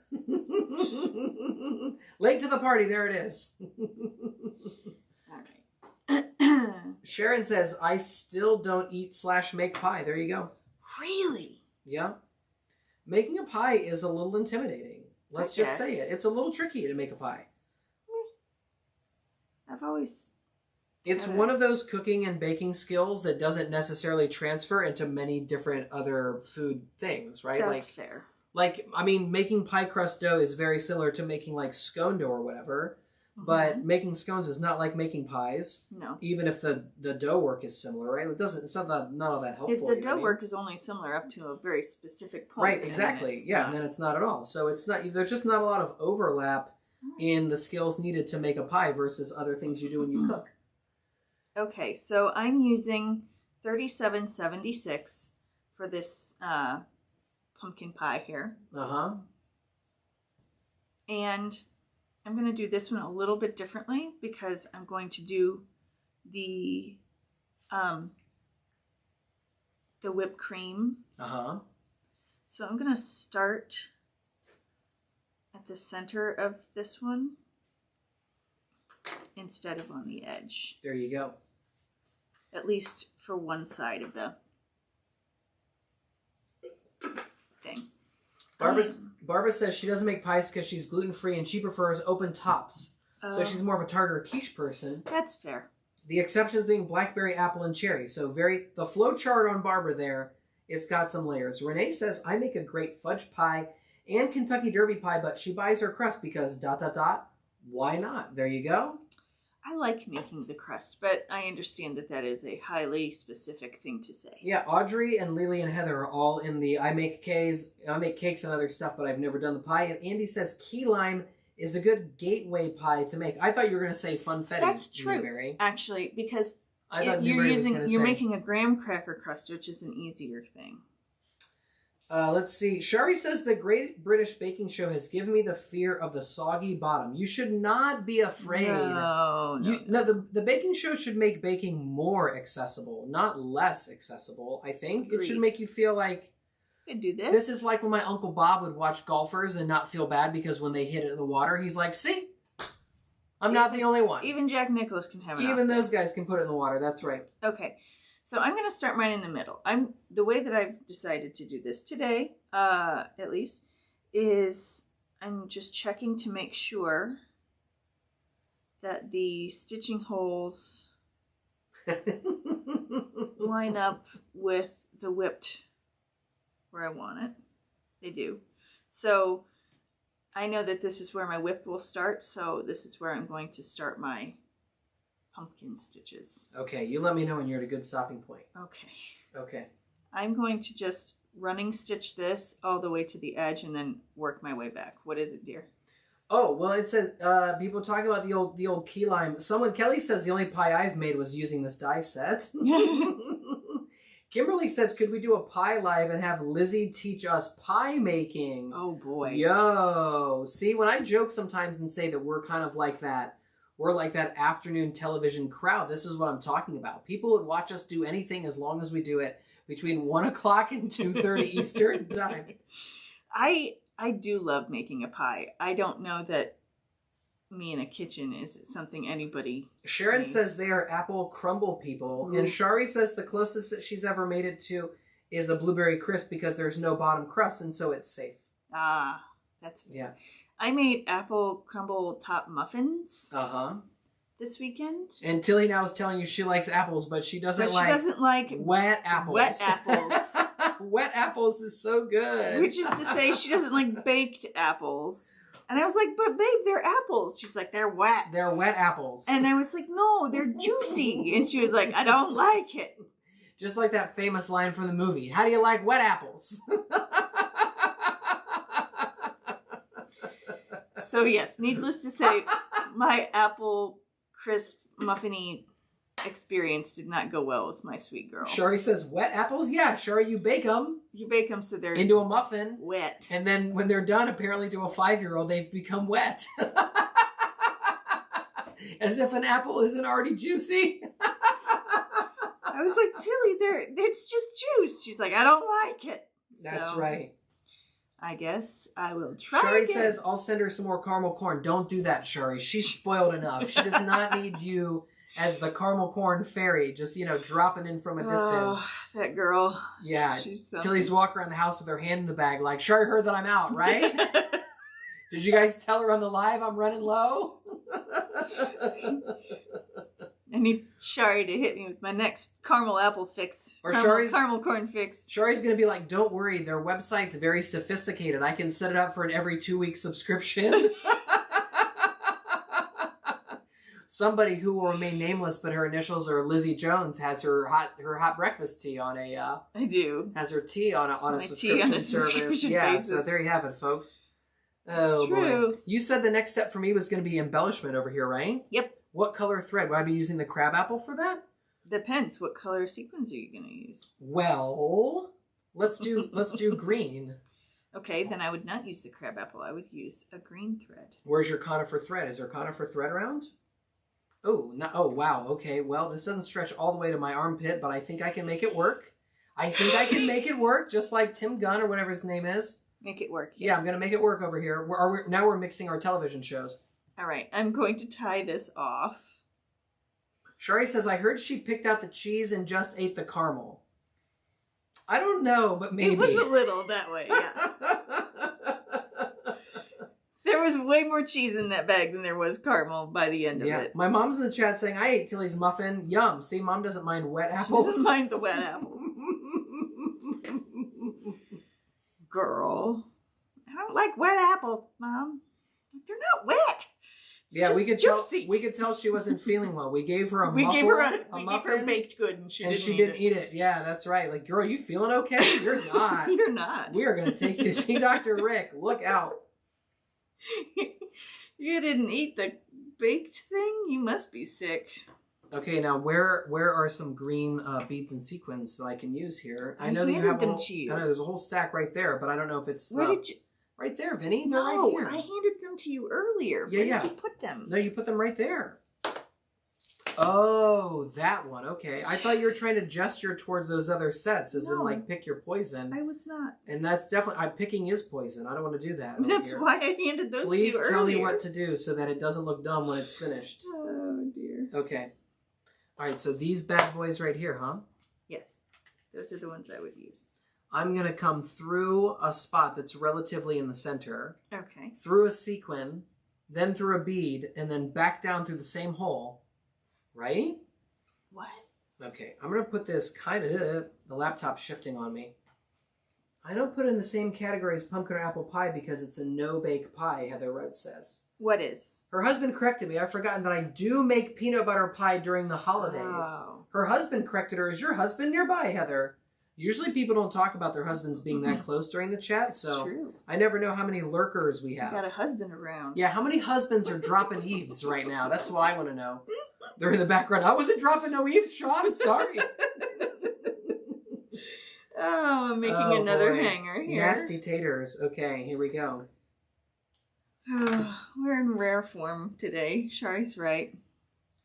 Late to the party, there it is. Sharon says, I still don't eat/make pie. There you go. Really? Yeah. Making a pie is a little intimidating. Let's just say it. It's a little tricky to make a pie. I've always... It's one of those cooking and baking skills that doesn't necessarily transfer into many different other food things, right? That's fair. Like, I mean, making pie crust dough is very similar to making, like, scone dough or whatever. But making scones is not like making pies. No. Even if the dough work is similar, right? It's not all that helpful. The dough work is only similar up to a very specific point. Right, exactly. Yeah, and then it's not at all. So it's not, there's just not a lot of overlap in the skills needed to make a pie versus other things you do when you cook. Okay, so I'm using 3776 for this pumpkin pie here. Uh-huh. And I'm going to do this one a little bit differently because I'm going to do the whipped cream. Uh-huh. So I'm going to start at the center of this one instead of on the edge. There you go. At least for one side of the thing. Barbara says she doesn't make pies because she's gluten-free and she prefers open tops. So she's more of a tart or quiche person. That's fair. The exceptions being blackberry, apple, and cherry. So the flow chart on Barbara there, it's got some layers. Renee says, I make a great fudge pie and Kentucky Derby pie, but she buys her crust because ... Why not? There you go. I like making the crust, but I understand that is a highly specific thing to say. Yeah, Audrey and Lily and Heather are all in the I make cakes and other stuff, but I've never done the pie. And Andy says key lime is a good gateway pie to make. I thought you were going to say funfetti. That's true, Newberry. actually, because I thought you're making a graham cracker crust, which is an easier thing. Let's see. Shari says the Great British Baking Show has given me the fear of the soggy bottom. You should not be afraid. No. The baking show should make baking more accessible, not less accessible, I think. Agreed. It should make you feel like... I do this. This is like when my Uncle Bob would watch golfers and not feel bad because when they hit it in the water, he's like, see? I'm not the only one. Even Jack Nicklaus can have it. Even those guys can put it in the water. That's right. Okay. So I'm going to start mine in the middle. The way that I've decided to do this today, at least, is I'm just checking to make sure that the stitching holes line up with the whipped where I want it. They do. So I know that this is where my whip will start, so this is where I'm going to start my pumpkin stitches. Okay, you let me know when you're at a good stopping point. Okay. I'm going to just running stitch this all the way to the edge and then work my way back. What is it, dear? Oh, well, it says, people talking about the old key lime. Kelly says the only pie I've made was using this die set. Kimberly says, could we do a pie live and have Lizzie teach us pie making? Oh, boy. Yo. See, when I joke sometimes and say that we're kind of like that, we're like that afternoon television crowd, this is what I'm talking about. People would watch us do anything as long as we do it between 1 o'clock and 2:30 Eastern time. I do love making a pie. I don't know that me in a kitchen is something anybody Sharon needs. says they are apple crumble people. Ooh. And Shari says the closest that she's ever made it to is a blueberry crisp because there's no bottom crust and so it's safe. Ah, that's... Yeah. I made apple crumble top muffins. Uh-huh. this weekend. And Tilly now is telling you she likes apples, but she doesn't like wet apples. Wet apples. Wet apples is so good. Which is to say she doesn't like baked apples. And I was like, but babe, they're apples. She's like, they're wet. They're wet apples. And I was like, no, they're juicy. And she was like, I don't like it. Just like that famous line from the movie. How do you like wet apples? So yes, needless to say, my apple crisp muffiny experience did not go well with my sweet girl. Shari says, wet apples? Yeah, Shari, you bake them. You bake them so they're into a muffin. Wet. And then when they're done, apparently to a 5-year-old, they've become wet. As if an apple isn't already juicy. I was like, Tilly, it's just juice. She's like, I don't like it. That's right. I guess I will try Shari again. says, I'll send her some more caramel corn. Don't do that, Shari. She's spoiled enough. She does not need you as the caramel corn fairy, just, dropping in from a distance. Oh, that girl. Yeah. She's Tilly's walking around the house with her hand in the bag like, Shari heard that I'm out, right? Did you guys tell her on the live I'm running low? I need Shari to hit me with my next caramel apple fix. Or caramel corn fix. Shari's going to be like, don't worry, their website's very sophisticated. I can set it up for an every 2-week subscription. Somebody who will remain nameless, but her initials are Lizzie Jones, has her hot breakfast tea on a... I do. Has her tea on a subscription service. Yeah, basis. So there you have it, folks. Oh, true. Boy. You said the next step for me was going to be embellishment over here, right? Yep. What color thread? Would I be using the crab apple for that? Depends. What color sequins are you going to use? Well, let's do green. Okay, then I would not use the crab apple. I would use a green thread. Where's your conifer thread? Is there conifer thread around? Oh, oh, wow. Okay, well, this doesn't stretch all the way to my armpit, but I think I can make it work. I think I can make it work, just like Tim Gunn or whatever his name is. Make it work. Yes. Yeah, I'm going to make it work over here. Now we're mixing our television shows. All right, I'm going to tie this off. Shari says, I heard she picked out the cheese and just ate the caramel. I don't know, but maybe. It was a little that way, yeah. There was way more cheese in that bag than there was caramel by the end of it. My mom's in the chat saying, I ate Tilly's muffin. Yum. See, Mom doesn't mind wet apples. She doesn't mind the wet apples. Girl. I don't like wet apples, Mom. They're not wet. Yeah, we could tell she wasn't feeling well. We gave her a muffin. We gave her a baked good, and she didn't eat it. Yeah, that's right. Like, girl, you feeling okay? You're not. You're not. We are going to take you to see Dr. Rick. Look out. You didn't eat the baked thing? You must be sick. Okay, now where are some green beads and sequins that I can use here? I know that you have them to you. I know there's a whole stack right there, but I don't know if it's right there, Vinny. They're right here. I handed them to you earlier. Where did you put them? No, you put them right there. Oh, that one. Okay. I thought you were trying to gesture towards those other sets, as in, like, pick your poison. I was not. And that's definitely... picking is poison. I don't want to do that. That's why I handed those to you earlier. Please tell me what to do so that it doesn't look dumb when it's finished. Oh, dear. Okay. All right, so these bad boys right here, huh? Yes. Those are the ones I would use. I'm going to come through a spot that's relatively in the center. Okay. Through a sequin, then through a bead, and then back down through the same hole. Right? What? Okay, I'm going to put this kind of... the laptop's shifting on me. I don't put it in the same category as pumpkin or apple pie because it's a no-bake pie, Heather Rudd says. What is? Her husband corrected me. I've forgotten that I do make peanut butter pie during the holidays. Oh. Her husband corrected her. Is your husband nearby, Heather? Usually people don't talk about their husbands being that close during the chat, so true. I never know how many lurkers we have. You got a husband around. Yeah, how many husbands are dropping eaves right now? That's what I want to know. They're in the background. I wasn't dropping no eaves, Sean. Sorry. Oh, I'm making another hanger here. Nasty taters. Okay, here we go. We're in rare form today. Shari's right.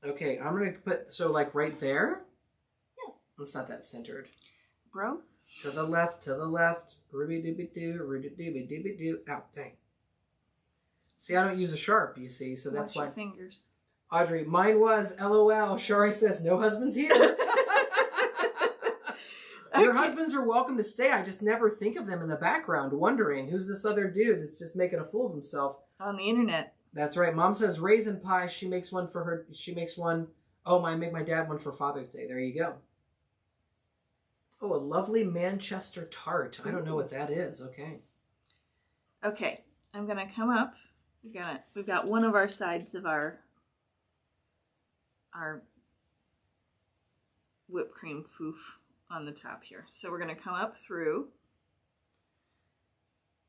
Okay, I'm going to put, so like right there? Yeah. It's not that centered. Bro? To the left, ruby-dooby-doo, ruby-dooby-dooby-doo. Ow, dang. See, I don't use a sharp, you see, so that's why. Wash your fingers. Audrey, mine was LOL. Shari says, no husbands here. Your husbands are welcome to stay. I just never think of them in the background, wondering who's this other dude that's just making a fool of himself. On the internet. That's right. Mom says raisin pie. She makes one for her. She makes one. Oh, I make my dad one for Father's Day. There you go. Oh, a lovely Manchester tart. I don't know what that is. Okay. Okay, I'm gonna come up. We've got one of our sides of our whipped cream foof on the top here. So we're gonna come up through.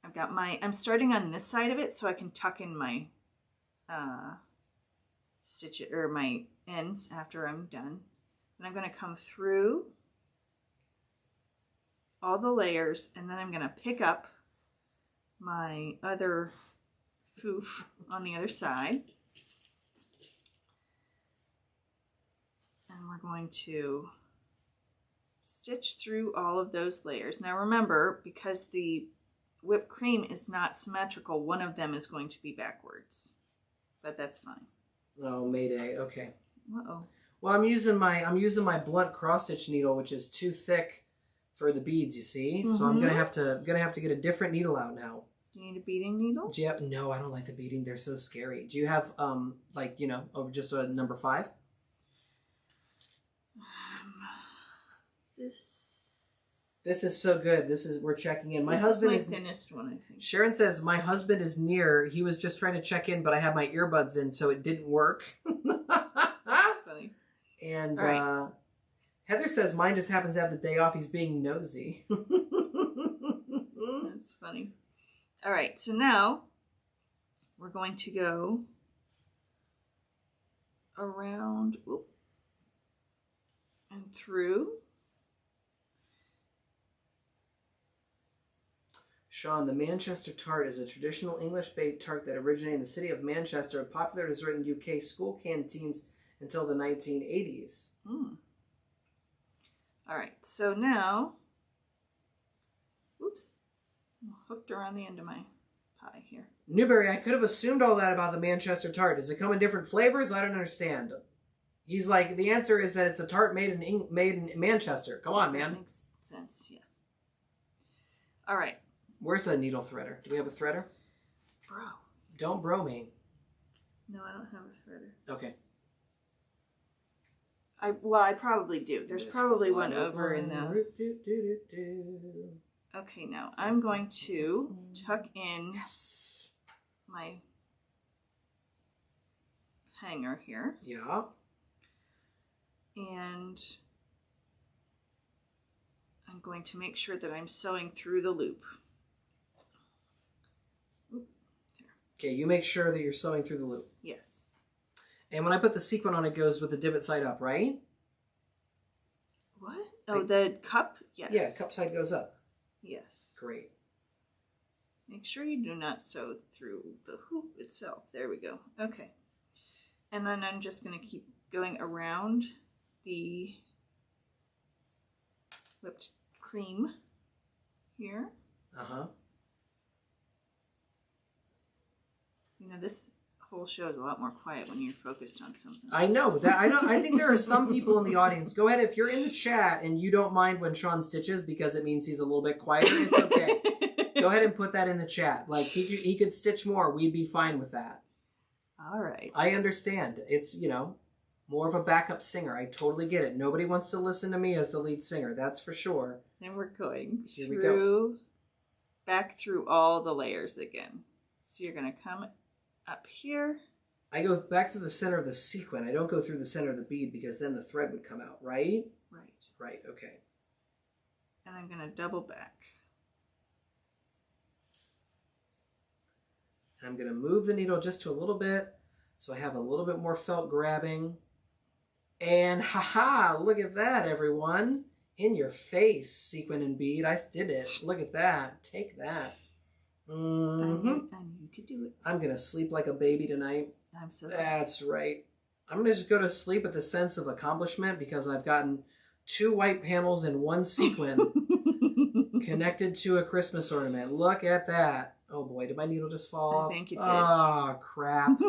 I'm starting on this side of it so I can tuck in my stitch it, or my ends after I'm done. And I'm gonna come through all the layers, and then I'm gonna pick up my other foof on the other side. And we're going to stitch through all of those layers. Now remember, because the whipped cream is not symmetrical, one of them is going to be backwards, but that's fine. Oh, Mayday. Okay. Uh-oh. Well, I'm using my blunt cross stitch needle, which is too thick for the beads. You see, so I'm gonna have to get a different needle out now. Do you need a beading needle? Do you have, no, I don't like the beading. They're so scary. Do you have like just a number 5? This is so good. We're checking in. My husband is my thinnest one, I think. Sharon says my husband is near. He was just trying to check in, but I had my earbuds in, so it didn't work. That's funny. And right. Heather says mine just happens to have the day off. He's being nosy. That's funny. All right, so now we're going to go around and through. Sean, the Manchester tart is a traditional English-baked tart that originated in the city of Manchester, a popular dessert in UK school canteens until the 1980s. All right, so now, oops, I'm hooked around the end of my pie here. Newberry, I could have assumed all that about the Manchester tart. Does it come in different flavors? I don't understand. He's like, the answer is that it's a tart made in Manchester. Come on, man. That makes sense, yes. All right. Where's the needle threader? Do we have a threader? Bro. Don't bro me. No, I don't have a threader. Okay. I probably do. There's probably one over in the... Okay, now I'm going to tuck in my hanger here. Yeah. And I'm going to make sure that I'm sewing through the loop. Okay, you make sure that you're sewing through the loop. Yes. And when I put the sequin on, it goes with the divot side up, right? What? Oh, the cup? Yes. Yeah, cup side goes up. Yes. Great. Make sure you do not sew through the hoop itself. There we go. Okay. And then I'm just going to keep going around the whipped cream here. Uh-huh. You know, this whole show is a lot more quiet when you're focused on something. I know that. I think there are some people in the audience. Go ahead, if you're in the chat and you don't mind when Sean stitches because it means he's a little bit quieter, it's okay. Go ahead and put that in the chat. Like he could stitch more. We'd be fine with that. All right. I understand. It's, more of a backup singer. I totally get it. Nobody wants to listen to me as the lead singer. That's for sure. Then we're going Here we go. Back through all the layers again. So you're going to come up here. I go back through the center of the sequin. I don't go through the center of the bead because then the thread would come out, right? Right. Right, okay. And I'm going to double back. I'm going to move the needle just to a little bit so I have a little bit more felt grabbing. And haha, look at that, everyone. In your face, sequin and bead. I did it. Look at that. Take that. Mm-hmm. I knew you could do it. I'm going to sleep like a baby tonight. I'm so That's right. I'm going to just go to sleep with a sense of accomplishment because I've gotten 2 white panels and 1 sequin connected to a Christmas ornament. Look at that. Oh boy, did my needle just fall off? I think it did. Oh, crap.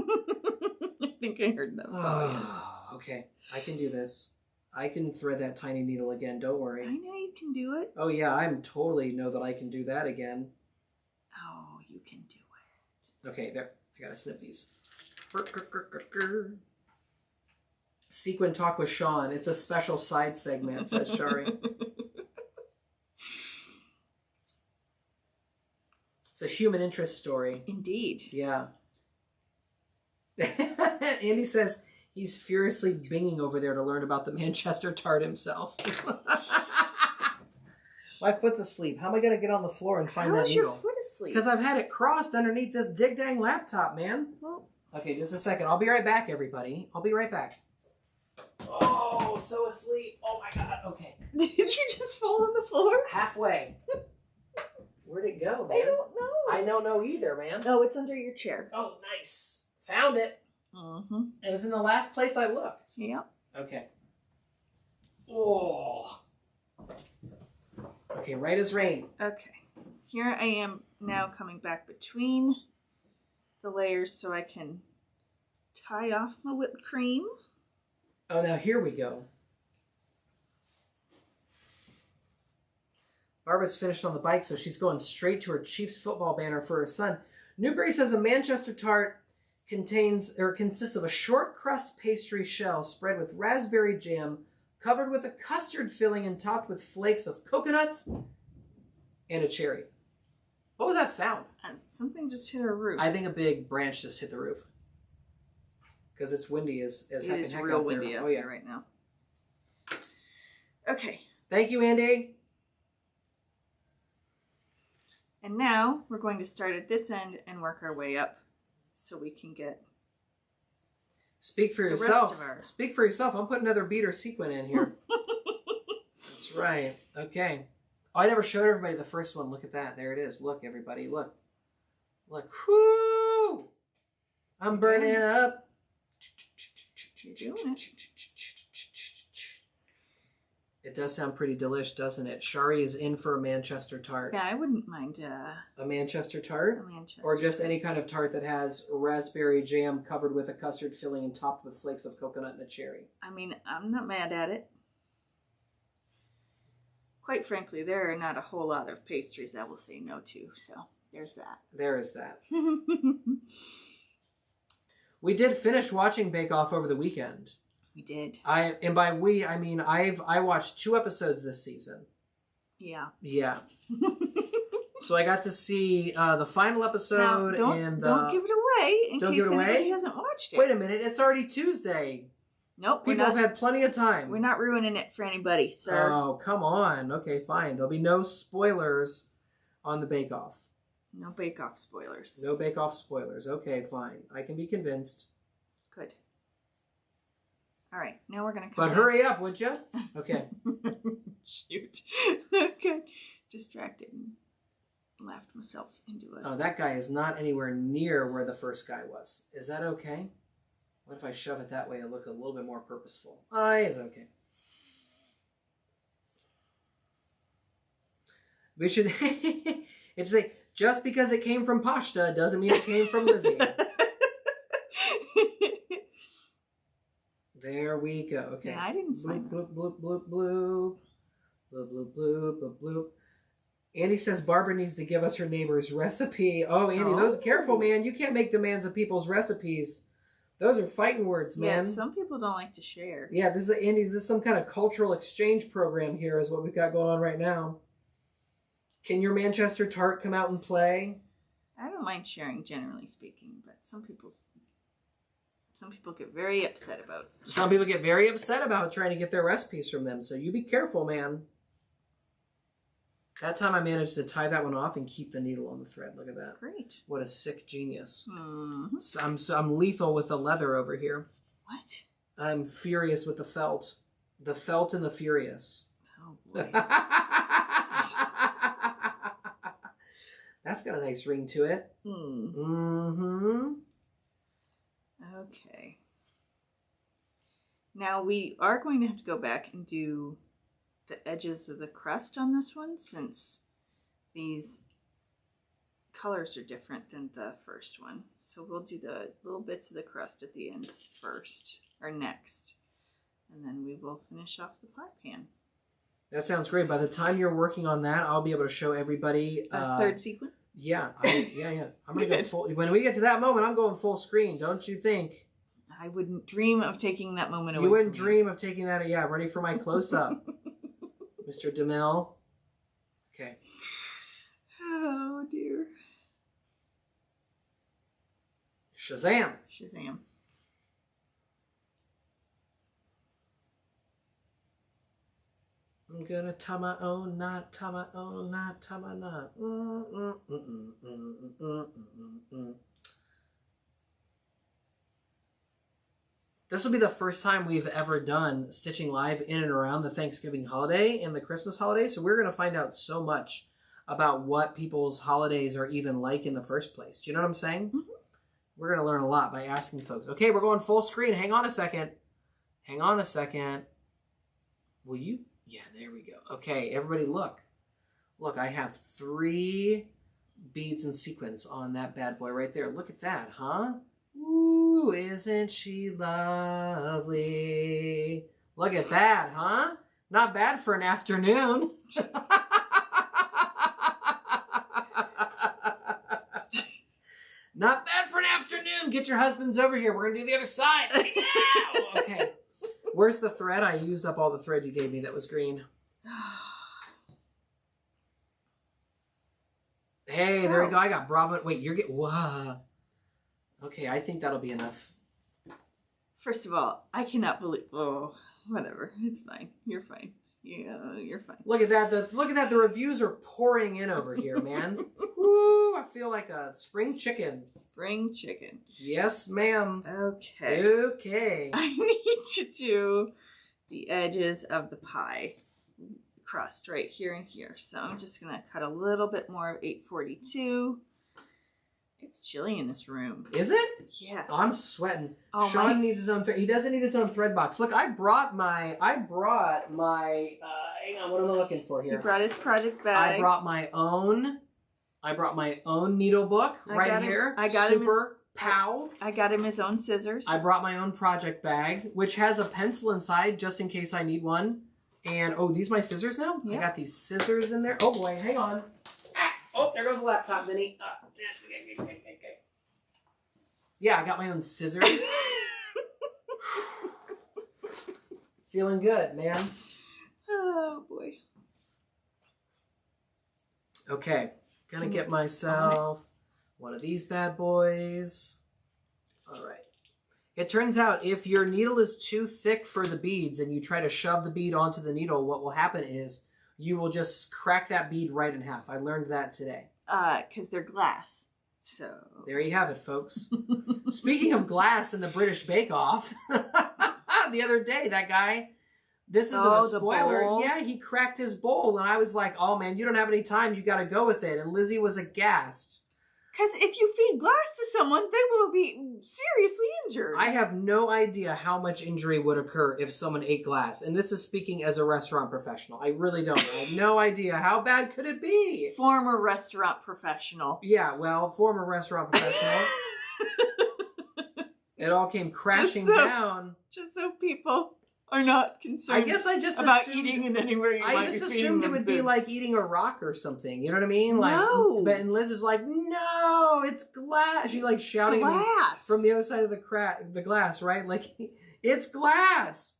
I think I heard that. Oh, okay. I can do this. I can thread that tiny needle again. Don't worry. I know you can do it. Oh yeah, I totally know that I can do that again. Oh, you can do it. Okay, there. I gotta snip these. Sequin Talk with Sean. It's a special side segment, says Shari. It's a human interest story. Indeed. Yeah. Andy says he's furiously binging over there to learn about the Manchester tart himself. My foot's asleep. How am I going to get on the floor and find that needle? How is your foot asleep? Because I've had it crossed underneath this dig-dang laptop, man. Well, okay, just a second. I'll be right back, everybody. I'll be right back. Oh, so asleep. Oh, my God. Okay. Did you just fall on the floor? Halfway. Where'd it go, man? I don't know. I don't know either, man. No, it's under your chair. Oh, nice. Found it. Mm-hmm. It was in the last place I looked. Yeah. Okay. Oh. Okay, right as rain. Okay. Here I am now coming back between the layers so I can tie off my whipped cream. Oh, now here we go. Barbara's finished on the bike, so she's going straight to her Chiefs football banner for her son. Newberry says a Manchester tart consists of a short crust pastry shell spread with raspberry jam, covered with a custard filling and topped with flakes of coconut and a cherry. What was that sound? Something just hit our roof. I think a big branch just hit the roof. Because it's windy as heck. It is heck real out windy there. out there right now. Okay. Thank you, Andy. And now we're going to start at this end and work our way up so we can get Speak for the yourself. rest of our... Speak for yourself. I'm putting another beater sequin in here. That's right. Okay. Oh, I never showed everybody the first one. Look at that. There it is. Look, everybody. Look. Look. Whoo! I'm burning up. You're doing it. It does sound pretty delish, doesn't it? Shari is in for a Manchester tart. Yeah, I wouldn't mind a Manchester tart? a Manchester or just any kind of tart that has raspberry jam covered with a custard filling and topped with flakes of coconut and a cherry. I mean, I'm not mad at it. Quite frankly, there are not a whole lot of pastries I will say no to, so there's that. There is that. We did finish watching Bake Off over the weekend. We did. And by we, I mean I watched 2 episodes this season. Yeah. Yeah. So I got to see the final episode. Now, don't give it away in case anybody hasn't watched it. Wait a minute, it's already Tuesday. Nope. People have had plenty of time. We're not ruining it for anybody, sir. Oh, come on. Okay, fine. There'll be no spoilers on the Bake Off. No Bake Off spoilers. No Bake Off spoilers. Okay, fine. I can be convinced. Good. All right, now we're going to come But hurry up, would you? Okay. Shoot. Okay. Distracted and laughed myself into it. Oh, that guy is not anywhere near where the first guy was. Is that okay? What if I shove it that way and look a little bit more purposeful? Oh, it's okay. We should... it's like, just because it came from Pashta doesn't mean it came from Lizzie. There we go. Okay. Yeah, I didn't sign bloop, bloop, bloop, bloop, bloop. Bloop, bloop, bloop, bloop, bloop. Andy says Barbara needs to give us her neighbor's recipe. Oh, Andy, those careful, man. You can't make demands of people's recipes. Those are fighting words, man. Yeah, some people don't like to share. Yeah, this is some kind of cultural exchange program here is what we've got going on right now. Can your Manchester tart come out and play? I don't mind sharing, generally speaking, but some people get very upset about it. Some people get very upset about trying to get their recipes from them, so you be careful, man. That time I managed to tie that one off and keep the needle on the thread. Look at that. Great. What a sick genius. Mm-hmm. So I'm lethal with the leather over here. What? I'm furious with the felt. The felt and the furious. Oh, boy. That's got a nice ring to it. Mm-hmm. Okay. Now we are going to have to go back and do the edges of the crust on this one since these colors are different than the first one. So we'll do the little bits of the crust at the ends first, or next. And then we will finish off the pie pan. That sounds great. By the time you're working on that, I'll be able to show everybody... third sequin? Yeah, yeah. I'm gonna go full. When we get to that moment, I'm going full screen. Don't you think? I wouldn't dream of taking that moment away. You wouldn't from dream of taking that. Yeah, ready for my close up, Mr. DeMille. Okay. Oh dear. Shazam! Shazam! I'm gonna tie my own knot, tie my own knot, tie my knot. This will be the first time we've ever done Stitching Live in and around the Thanksgiving holiday and the Christmas holiday, so we're going to find out so much about what people's holidays are even like in the first place. Do you know what I'm saying? Mm-hmm. We're going to learn a lot by asking folks. Okay, we're going full screen. Hang on a second. Hang on a second. Will you? Yeah, there we go. Okay, everybody look. Look, I have 3 beads and sequins on that bad boy right there. Look at that, huh? Ooh, isn't she lovely? Look at that, huh? Not bad for an afternoon. Not bad for an afternoon. Get your husbands over here. We're going to do the other side. Okay. Where's the thread? I used up all the thread you gave me that was green. Hey, there we go. I got Bravo. Wait, you're getting... Whoa. Okay, I think that'll be enough. First of all, I cannot believe... Oh, whatever. It's fine. You're fine. Yeah, you're fine. Look at that. Look at that. The reviews are pouring in over here, man. Woo, I feel like a spring chicken. Spring chicken. Yes, ma'am. Okay. Okay. I need to do the edges of the pie crust right here and here. So I'm just going to cut a little bit more of 842. It's chilly in this room. Is it? Yes. Oh, I'm sweating. Oh, Sean needs his own thread. He doesn't need his own thread box. Look, I brought my, hang on, what am I looking for here? He brought his project bag. I brought my own needle book right here. I got Super Pow. I got him his own scissors. I brought my own project bag, which has a pencil inside just in case I need one. And, oh, these my scissors now? Yep. I got these scissors in there. Oh, boy, hang on. Oh, there goes the laptop, Vinny. Yeah, I got my own scissors. Feeling good, man. Oh, boy. Okay, gonna get myself one of these bad boys. All right. It turns out if your needle is too thick for the beads and you try to shove the bead onto the needle, what will happen is you will just crack that bead right in half. I learned that today. Because they're glass. So there you have it, folks. Speaking of glass in the British Bake Off, the other day, that guy, this isn't a spoiler. Yeah, he cracked his bowl, and I was like, oh, man, you don't have any time. You got to go with it. And Lizzie was aghast. Because if you feed glass to someone, they will be seriously injured. I have no idea how much injury would occur if someone ate glass. And this is speaking as a restaurant professional. I really don't. I have no idea. How bad could it be? Former restaurant professional. Yeah, well, former restaurant professional. It all came crashing down. Just so people are not concerned. I guess I just about assumed, eating in anywhere you might be I just assumed it would be like eating a rock or something. You know what I mean? Like, no. But and Liz is like, no, it's glass. She's like shouting at me from the other side of the glass, right? Like, it's glass.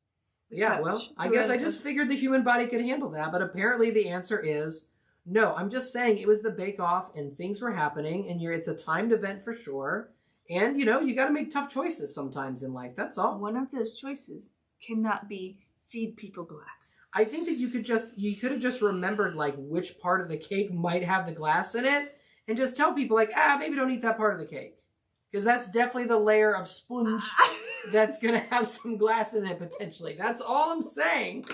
Yeah, well, I guess I just figured the human body could handle that. But apparently the answer is no. I'm just saying it was the Bake Off and things were happening and it's a timed event for sure. And, you know, you got to make tough choices sometimes in life. That's all. One of those choices cannot be feed people glass. I think that you could have just remembered like which part of the cake might have the glass in it and just tell people like, maybe don't eat that part of the cake. Because that's definitely the layer of sponge that's going to have some glass in it potentially. That's all I'm saying.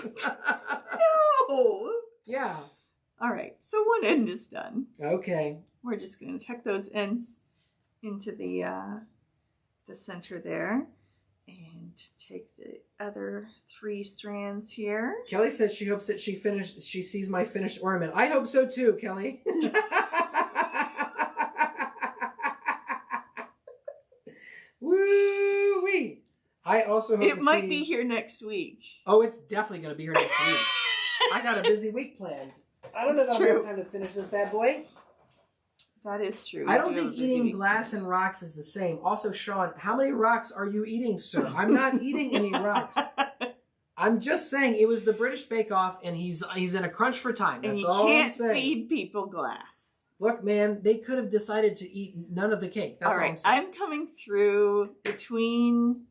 No! Yeah. All right. So one end is done. Okay. We're just going to tuck those ends into the center there. And take the other 3 strands here. Kelly says she hopes that she sees my finished ornament. I hope so too, Kelly. Woo-wee! I also hope it might be here next week. Oh, it's definitely going to be here next week. I got a busy week planned. I don't know if I have time to finish this bad boy. That is true. I don't think eating glass and rocks is the same. Also, Sean, how many rocks are you eating, sir? I'm not eating any rocks. I'm just saying it was the British Bake Off, and he's in a crunch for time. That's all I'm saying. And you can't feed people glass. Look, man, they could have decided to eat none of the cake. That's all I'm saying. I'm coming through between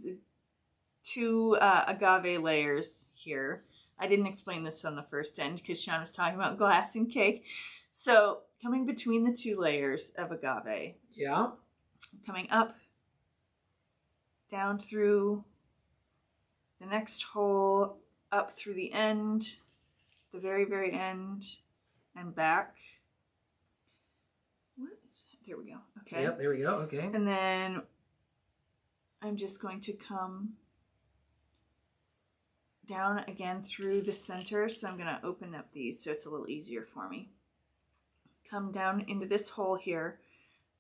the two agave layers here. I didn't explain this on the first end because Sean was talking about glass and cake. So coming between the two layers of agave. Yeah. Coming up, down through the next hole, up through the end, the very, very end, and back. What is it? There we go. Okay. Yep, there we go. Okay. And then I'm just going to come down again through the center. So I'm going to open up these so it's a little easier for me. Come down into this hole here,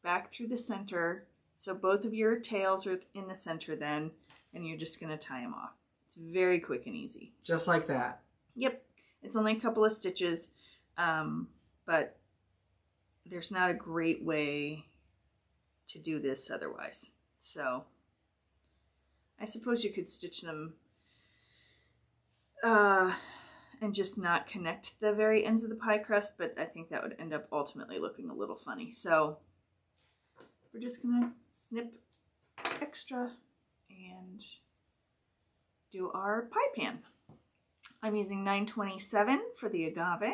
back through the center. So both of your tails are in the center then, and you're just going to tie them off. It's very quick and easy. Just like that. Yep. It's only a couple of stitches, but there's not a great way to do this otherwise. So I suppose you could stitch them and just not connect the very ends of the pie crust, but I think that would end up ultimately looking a little funny. So we're just gonna snip extra and do our pie pan. I'm using 927 for the agave.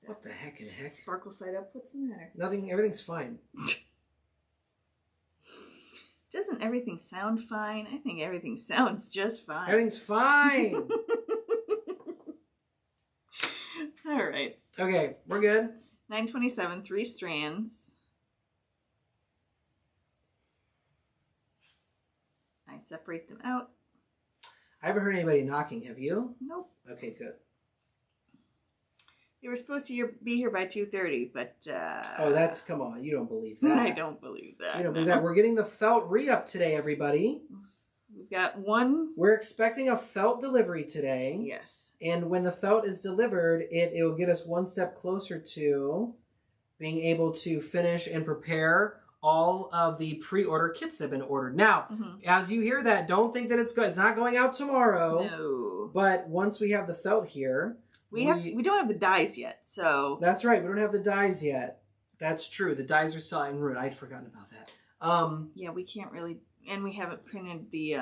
What the heck in heck? Sparkle side up, what's the matter? Nothing, everything's fine. Doesn't everything sound fine? I think everything sounds just fine. Everything's fine. All right. Okay, we're good. 927, 3 strands. I separate them out. I haven't heard anybody knocking, have you? Nope. Okay, good. They were supposed to be here by 2:30, but... oh, that's... Come on, you don't believe that. I don't believe that. You don't believe that. We're getting the felt re-up today, everybody. We've got one... We're expecting a felt delivery today. Yes. And when the felt is delivered, it will get us one step closer to being able to finish and prepare all of the pre-order kits that have been ordered. Now, as you hear that, don't think that it's good. It's not going out tomorrow. No. But once we have the felt here... We don't have the dies yet, so... That's right. We don't have the dies yet. That's true. The dies are still en route. I'd forgotten about that. Yeah, we can't really... And we haven't printed the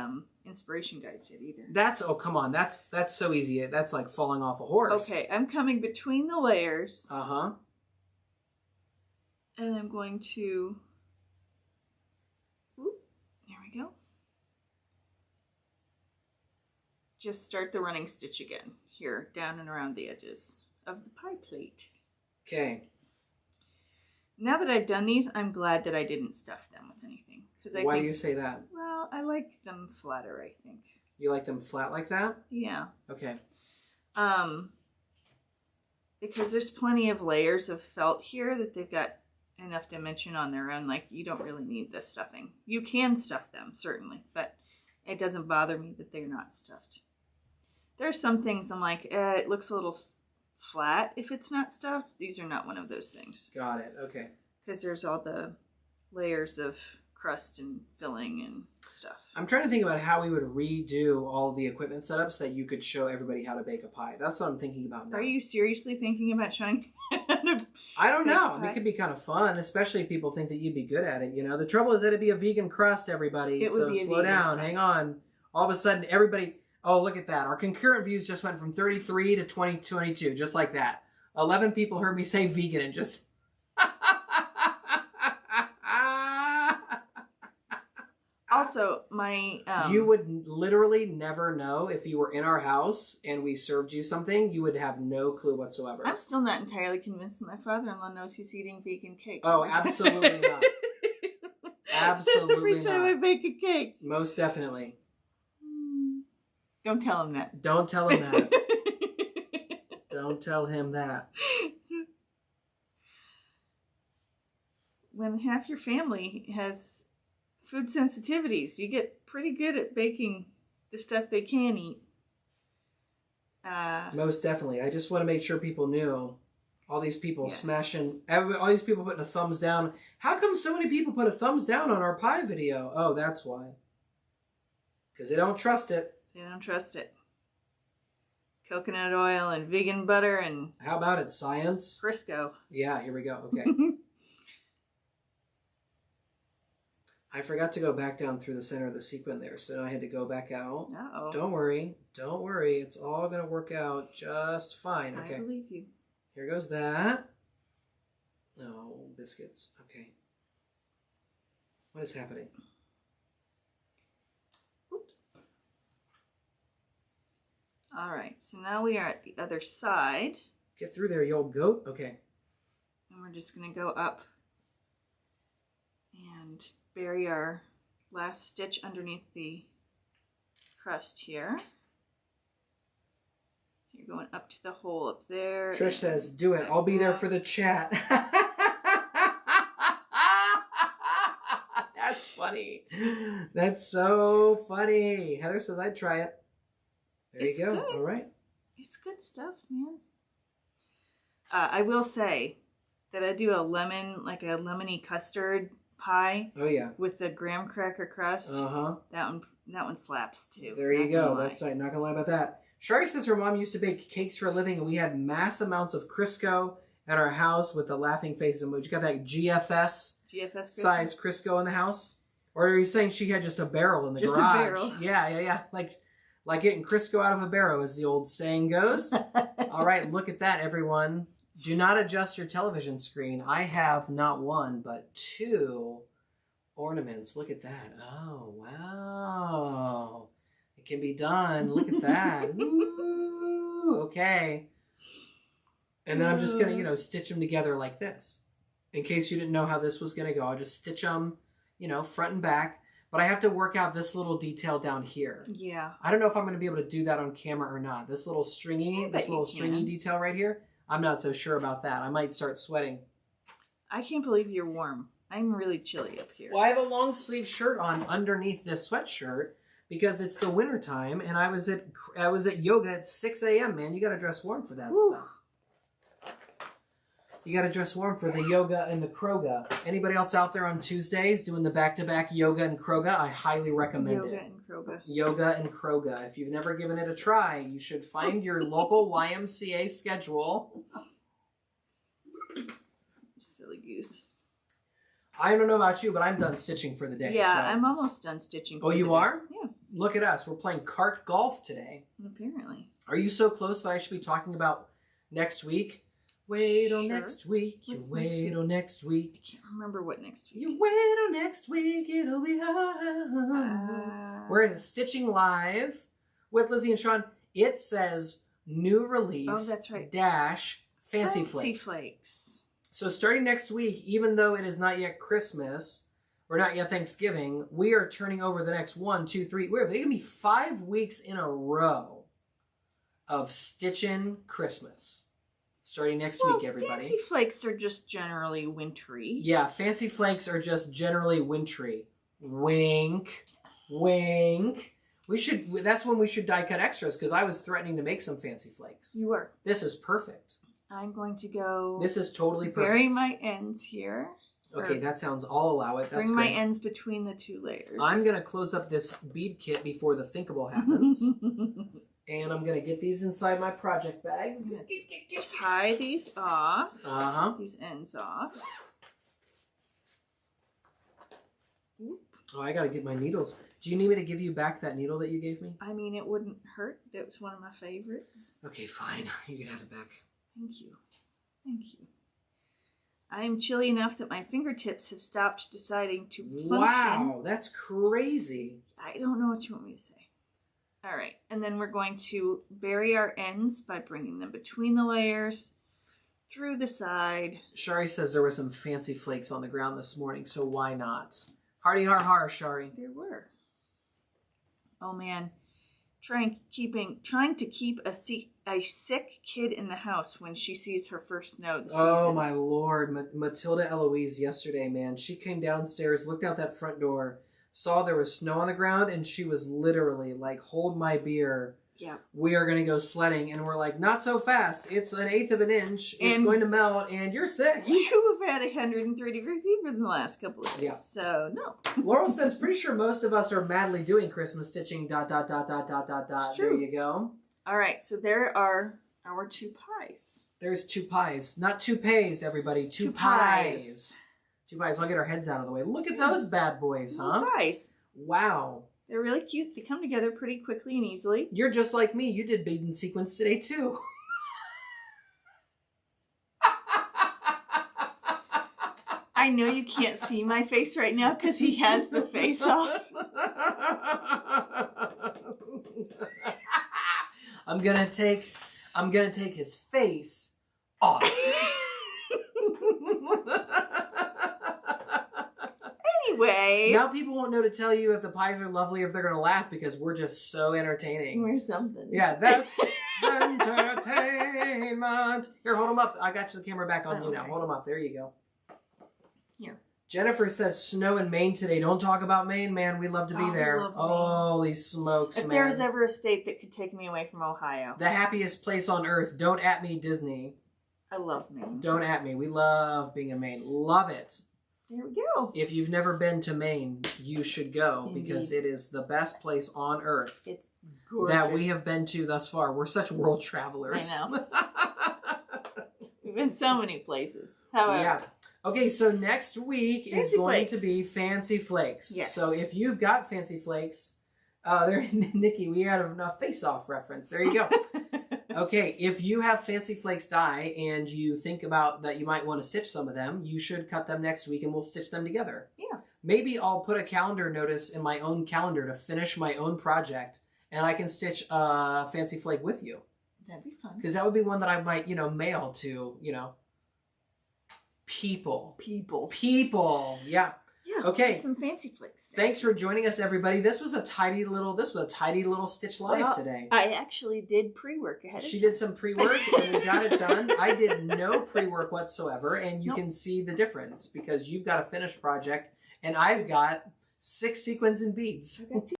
inspiration guides yet either. That's... Oh, come on. That's so easy. That's like falling off a horse. Okay, I'm coming between the layers. Uh-huh. And I'm going to... Oop, there we go. Just start the running stitch again. Here, down and around the edges of the pie plate. Okay. Now that I've done these, I'm glad that I didn't stuff them with anything. Why do you say that? Well, I like them flatter, I think. You like them flat like that? Yeah. Okay. Because there's plenty of layers of felt here that they've got enough dimension on their own. Like, you don't really need the stuffing. You can stuff them, certainly, but it doesn't bother me that they're not stuffed. There are some things I'm like, it looks a little flat if it's not stuffed. These are not one of those things. Got it. Okay. Because there's all the layers of crust and filling and stuff. I'm trying to think about how we would redo all the equipment setups so that you could show everybody how to bake a pie. That's what I'm thinking about now. Are you seriously thinking about showing I don't know. I mean, it could be kind of fun, especially if people think that you'd be good at it. You know, the trouble is that it'd be a vegan crust, everybody. It would be a slow down. crust. Hang on. All of a sudden, everybody... Oh, look at that. Our concurrent views just went from 33 to 22, just like that. 11 people heard me say vegan and just... Also, my... You would literally never know if you were in our house and we served you something. You would have no clue whatsoever. I'm still not entirely convinced that my father-in-law knows he's eating vegan cake. Oh, absolutely not. Absolutely Every time not. I bake a cake. Most definitely. Don't tell him that. Don't tell him that. Don't tell him that. When half your family has food sensitivities, you get pretty good at baking the stuff they can eat. Most definitely. I just want to make sure people knew. All these people smashing, all these people putting a thumbs down. How come so many people put a thumbs down on our pie video? Oh, that's why. Because they don't trust it. They don't trust it. Coconut oil and vegan butter and... How about it, science? Crisco. Yeah, here we go. Okay. I forgot to go back down through the center of the sequin there, so I had to go back out. Uh-oh. Don't worry. Don't worry. It's all going to work out just fine. Okay. I believe you. Here goes that. Oh, biscuits. Okay. What is happening? All right, so now we are at the other side. Get through there, you old goat. Okay. And we're just going to go up and bury our last stitch underneath the crust here. So you're going up to the hole up there. Trish says, do it. I'll be there for the chat. That's funny. That's so funny. Heather says, I'd try it. There you go. Good. All right. It's good stuff, man. I will say that I do a lemony custard pie. Oh yeah. With the graham cracker crust. Uh-huh. That one slaps too. There you go. That's right. Not gonna lie about that. Shari says her mom used to bake cakes for a living, and we had mass amounts of Crisco at our house with the laughing face emoji. You got that GFS size Crisco in the house? Or are you saying she had just a barrel in the garage? Just a barrel. Yeah. Like getting Crisco out of a barrel, as the old saying goes. All right, look at that, everyone. Do not adjust your television screen. I have not one, but two ornaments. Look at that. Oh, wow. It can be done. Look at that. Woo. Okay. And then I'm just going to, stitch them together like this. In case you didn't know how this was going to go, I'll just stitch them, front and back. But I have to work out this little detail down here. Yeah. I don't know if I'm going to be able to do that on camera or not. This little stringy detail right here, I'm not so sure about that. I might start sweating. I can't believe you're warm. I'm really chilly up here. Well, I have a long sleeve shirt on underneath this sweatshirt because it's the winter time, and I was at yoga at 6 a.m., man. You got to dress warm for that stuff. You got to dress warm for the yoga and the kroga. Anybody else out there on Tuesdays doing the back-to-back yoga and kroga? I highly recommend it. Yoga and kroga. If you've never given it a try, you should find your local YMCA schedule. Silly goose. I don't know about you, but I'm done stitching for the day. Yeah, so. I'm almost done stitching for the day. Oh, you are? Yeah. Look at us. We're playing kart golf today. Apparently. Are you so close that I should be talking about next week? Wait till next week. You wait till next week. I can't remember what next week. You wait till next week. It'll be hard. We're stitching live with Lizzie and Sean. It says new release. Oh, that's right. Dash Fancy Flakes. So starting next week, even though it is not yet Christmas or not yet Thanksgiving, we are turning over the next 1, 2, 3. They're going to be 5 weeks in a row of stitching Christmas. Starting next week, everybody. Fancy Flakes are just generally wintry. Yeah, Fancy Flakes are just generally wintry. Wink. Wink. That's when we should die cut extras, because I was threatening to make some Fancy Flakes. You were. This is perfect. I'm going to go... This is totally perfect. Bury my ends here. Okay, that sounds... I'll allow it. That's bring my ends between the two layers. I'm going to close up this bead kit before the thinkable happens. And I'm going to get these inside my project bags. Tie these off. Uh-huh. These ends off. Oh, I got to get my needles. Do you need me to give you back that needle that you gave me? I mean, it wouldn't hurt. That was one of my favorites. Okay, fine. You can have it back. Thank you. Thank you. I am chilly enough that my fingertips have stopped deciding to function. Wow, that's crazy. I don't know what you want me to say. All right, and then we're going to bury our ends by bringing them between the layers, through the side. Shari says there were some Fancy Flakes on the ground this morning, so why not? Hardy har har, Shari. There were. Oh man, trying to keep a sick kid in the house when she sees her first snow this season. Oh my lord, Matilda Eloise yesterday, man. She came downstairs, looked out that front door, saw there was snow on the ground, and she was literally like, hold my beer. Yeah. we are going to go sledding. And we're like, not so fast. It's 1/8 of an inch. It's going to melt and you're sick. You have had 103-degree fever in the last couple of days. Yeah. So, no. Laurel says, pretty sure most of us are madly doing Christmas stitching, ... It's true. There you go. All right. So there are our 2 pies. There's 2 pies. Not toupees, everybody. 2 pies. 2 pies. I'll get our heads out of the way. Look at those bad boys, huh? Pies. Wow. They're really cute. They come together pretty quickly and easily. You're just like me. You did bead and sequence today, too. I know you can't see my face right now because he has the face off. I'm gonna take his face off. Anyway. Now people won't know to tell you if the pies are lovely or if they're gonna laugh because we're just so entertaining. We're something. Yeah, that's entertainment. Here, hold them up. I got the camera back on you now. Hold them up. There you go. Here. Jennifer says snow in Maine today. Don't talk about Maine, man. We'd love to be there. Holy smokes, if man. there was ever a state that could take me away from Ohio. The happiest place on earth. Don't at me, Disney. I love Maine. Don't at me. We love being in Maine. Love it. There we go. If you've never been to Maine, you should go because it is the best place on earth. It's gorgeous. That we have been to thus far. We're such world travelers. I know. We've been so many places. However. Yeah. Okay, so next week is going to be Fancy Flakes. Yes. So if you've got Fancy Flakes, there, Nikki, we had a face-off reference. There you go. Okay, if you have Fancy Flakes die and you think about that you might want to stitch some of them, you should cut them next week and we'll stitch them together. Yeah. Maybe I'll put a calendar notice in my own calendar to finish my own project and I can stitch a Fancy Flake with you. That'd be fun. Because that would be one that I might, mail to, people. Yeah. Yeah. Okay. Some Fancy Flakes. Thanks for joining us, everybody. This was a tidy little Stitch Live today. I actually did pre-work ahead of time. She did some pre-work and we got it done. I did no pre-work whatsoever, and you can see the difference because you've got a finished project and I've got 6 sequins and beads. I got 2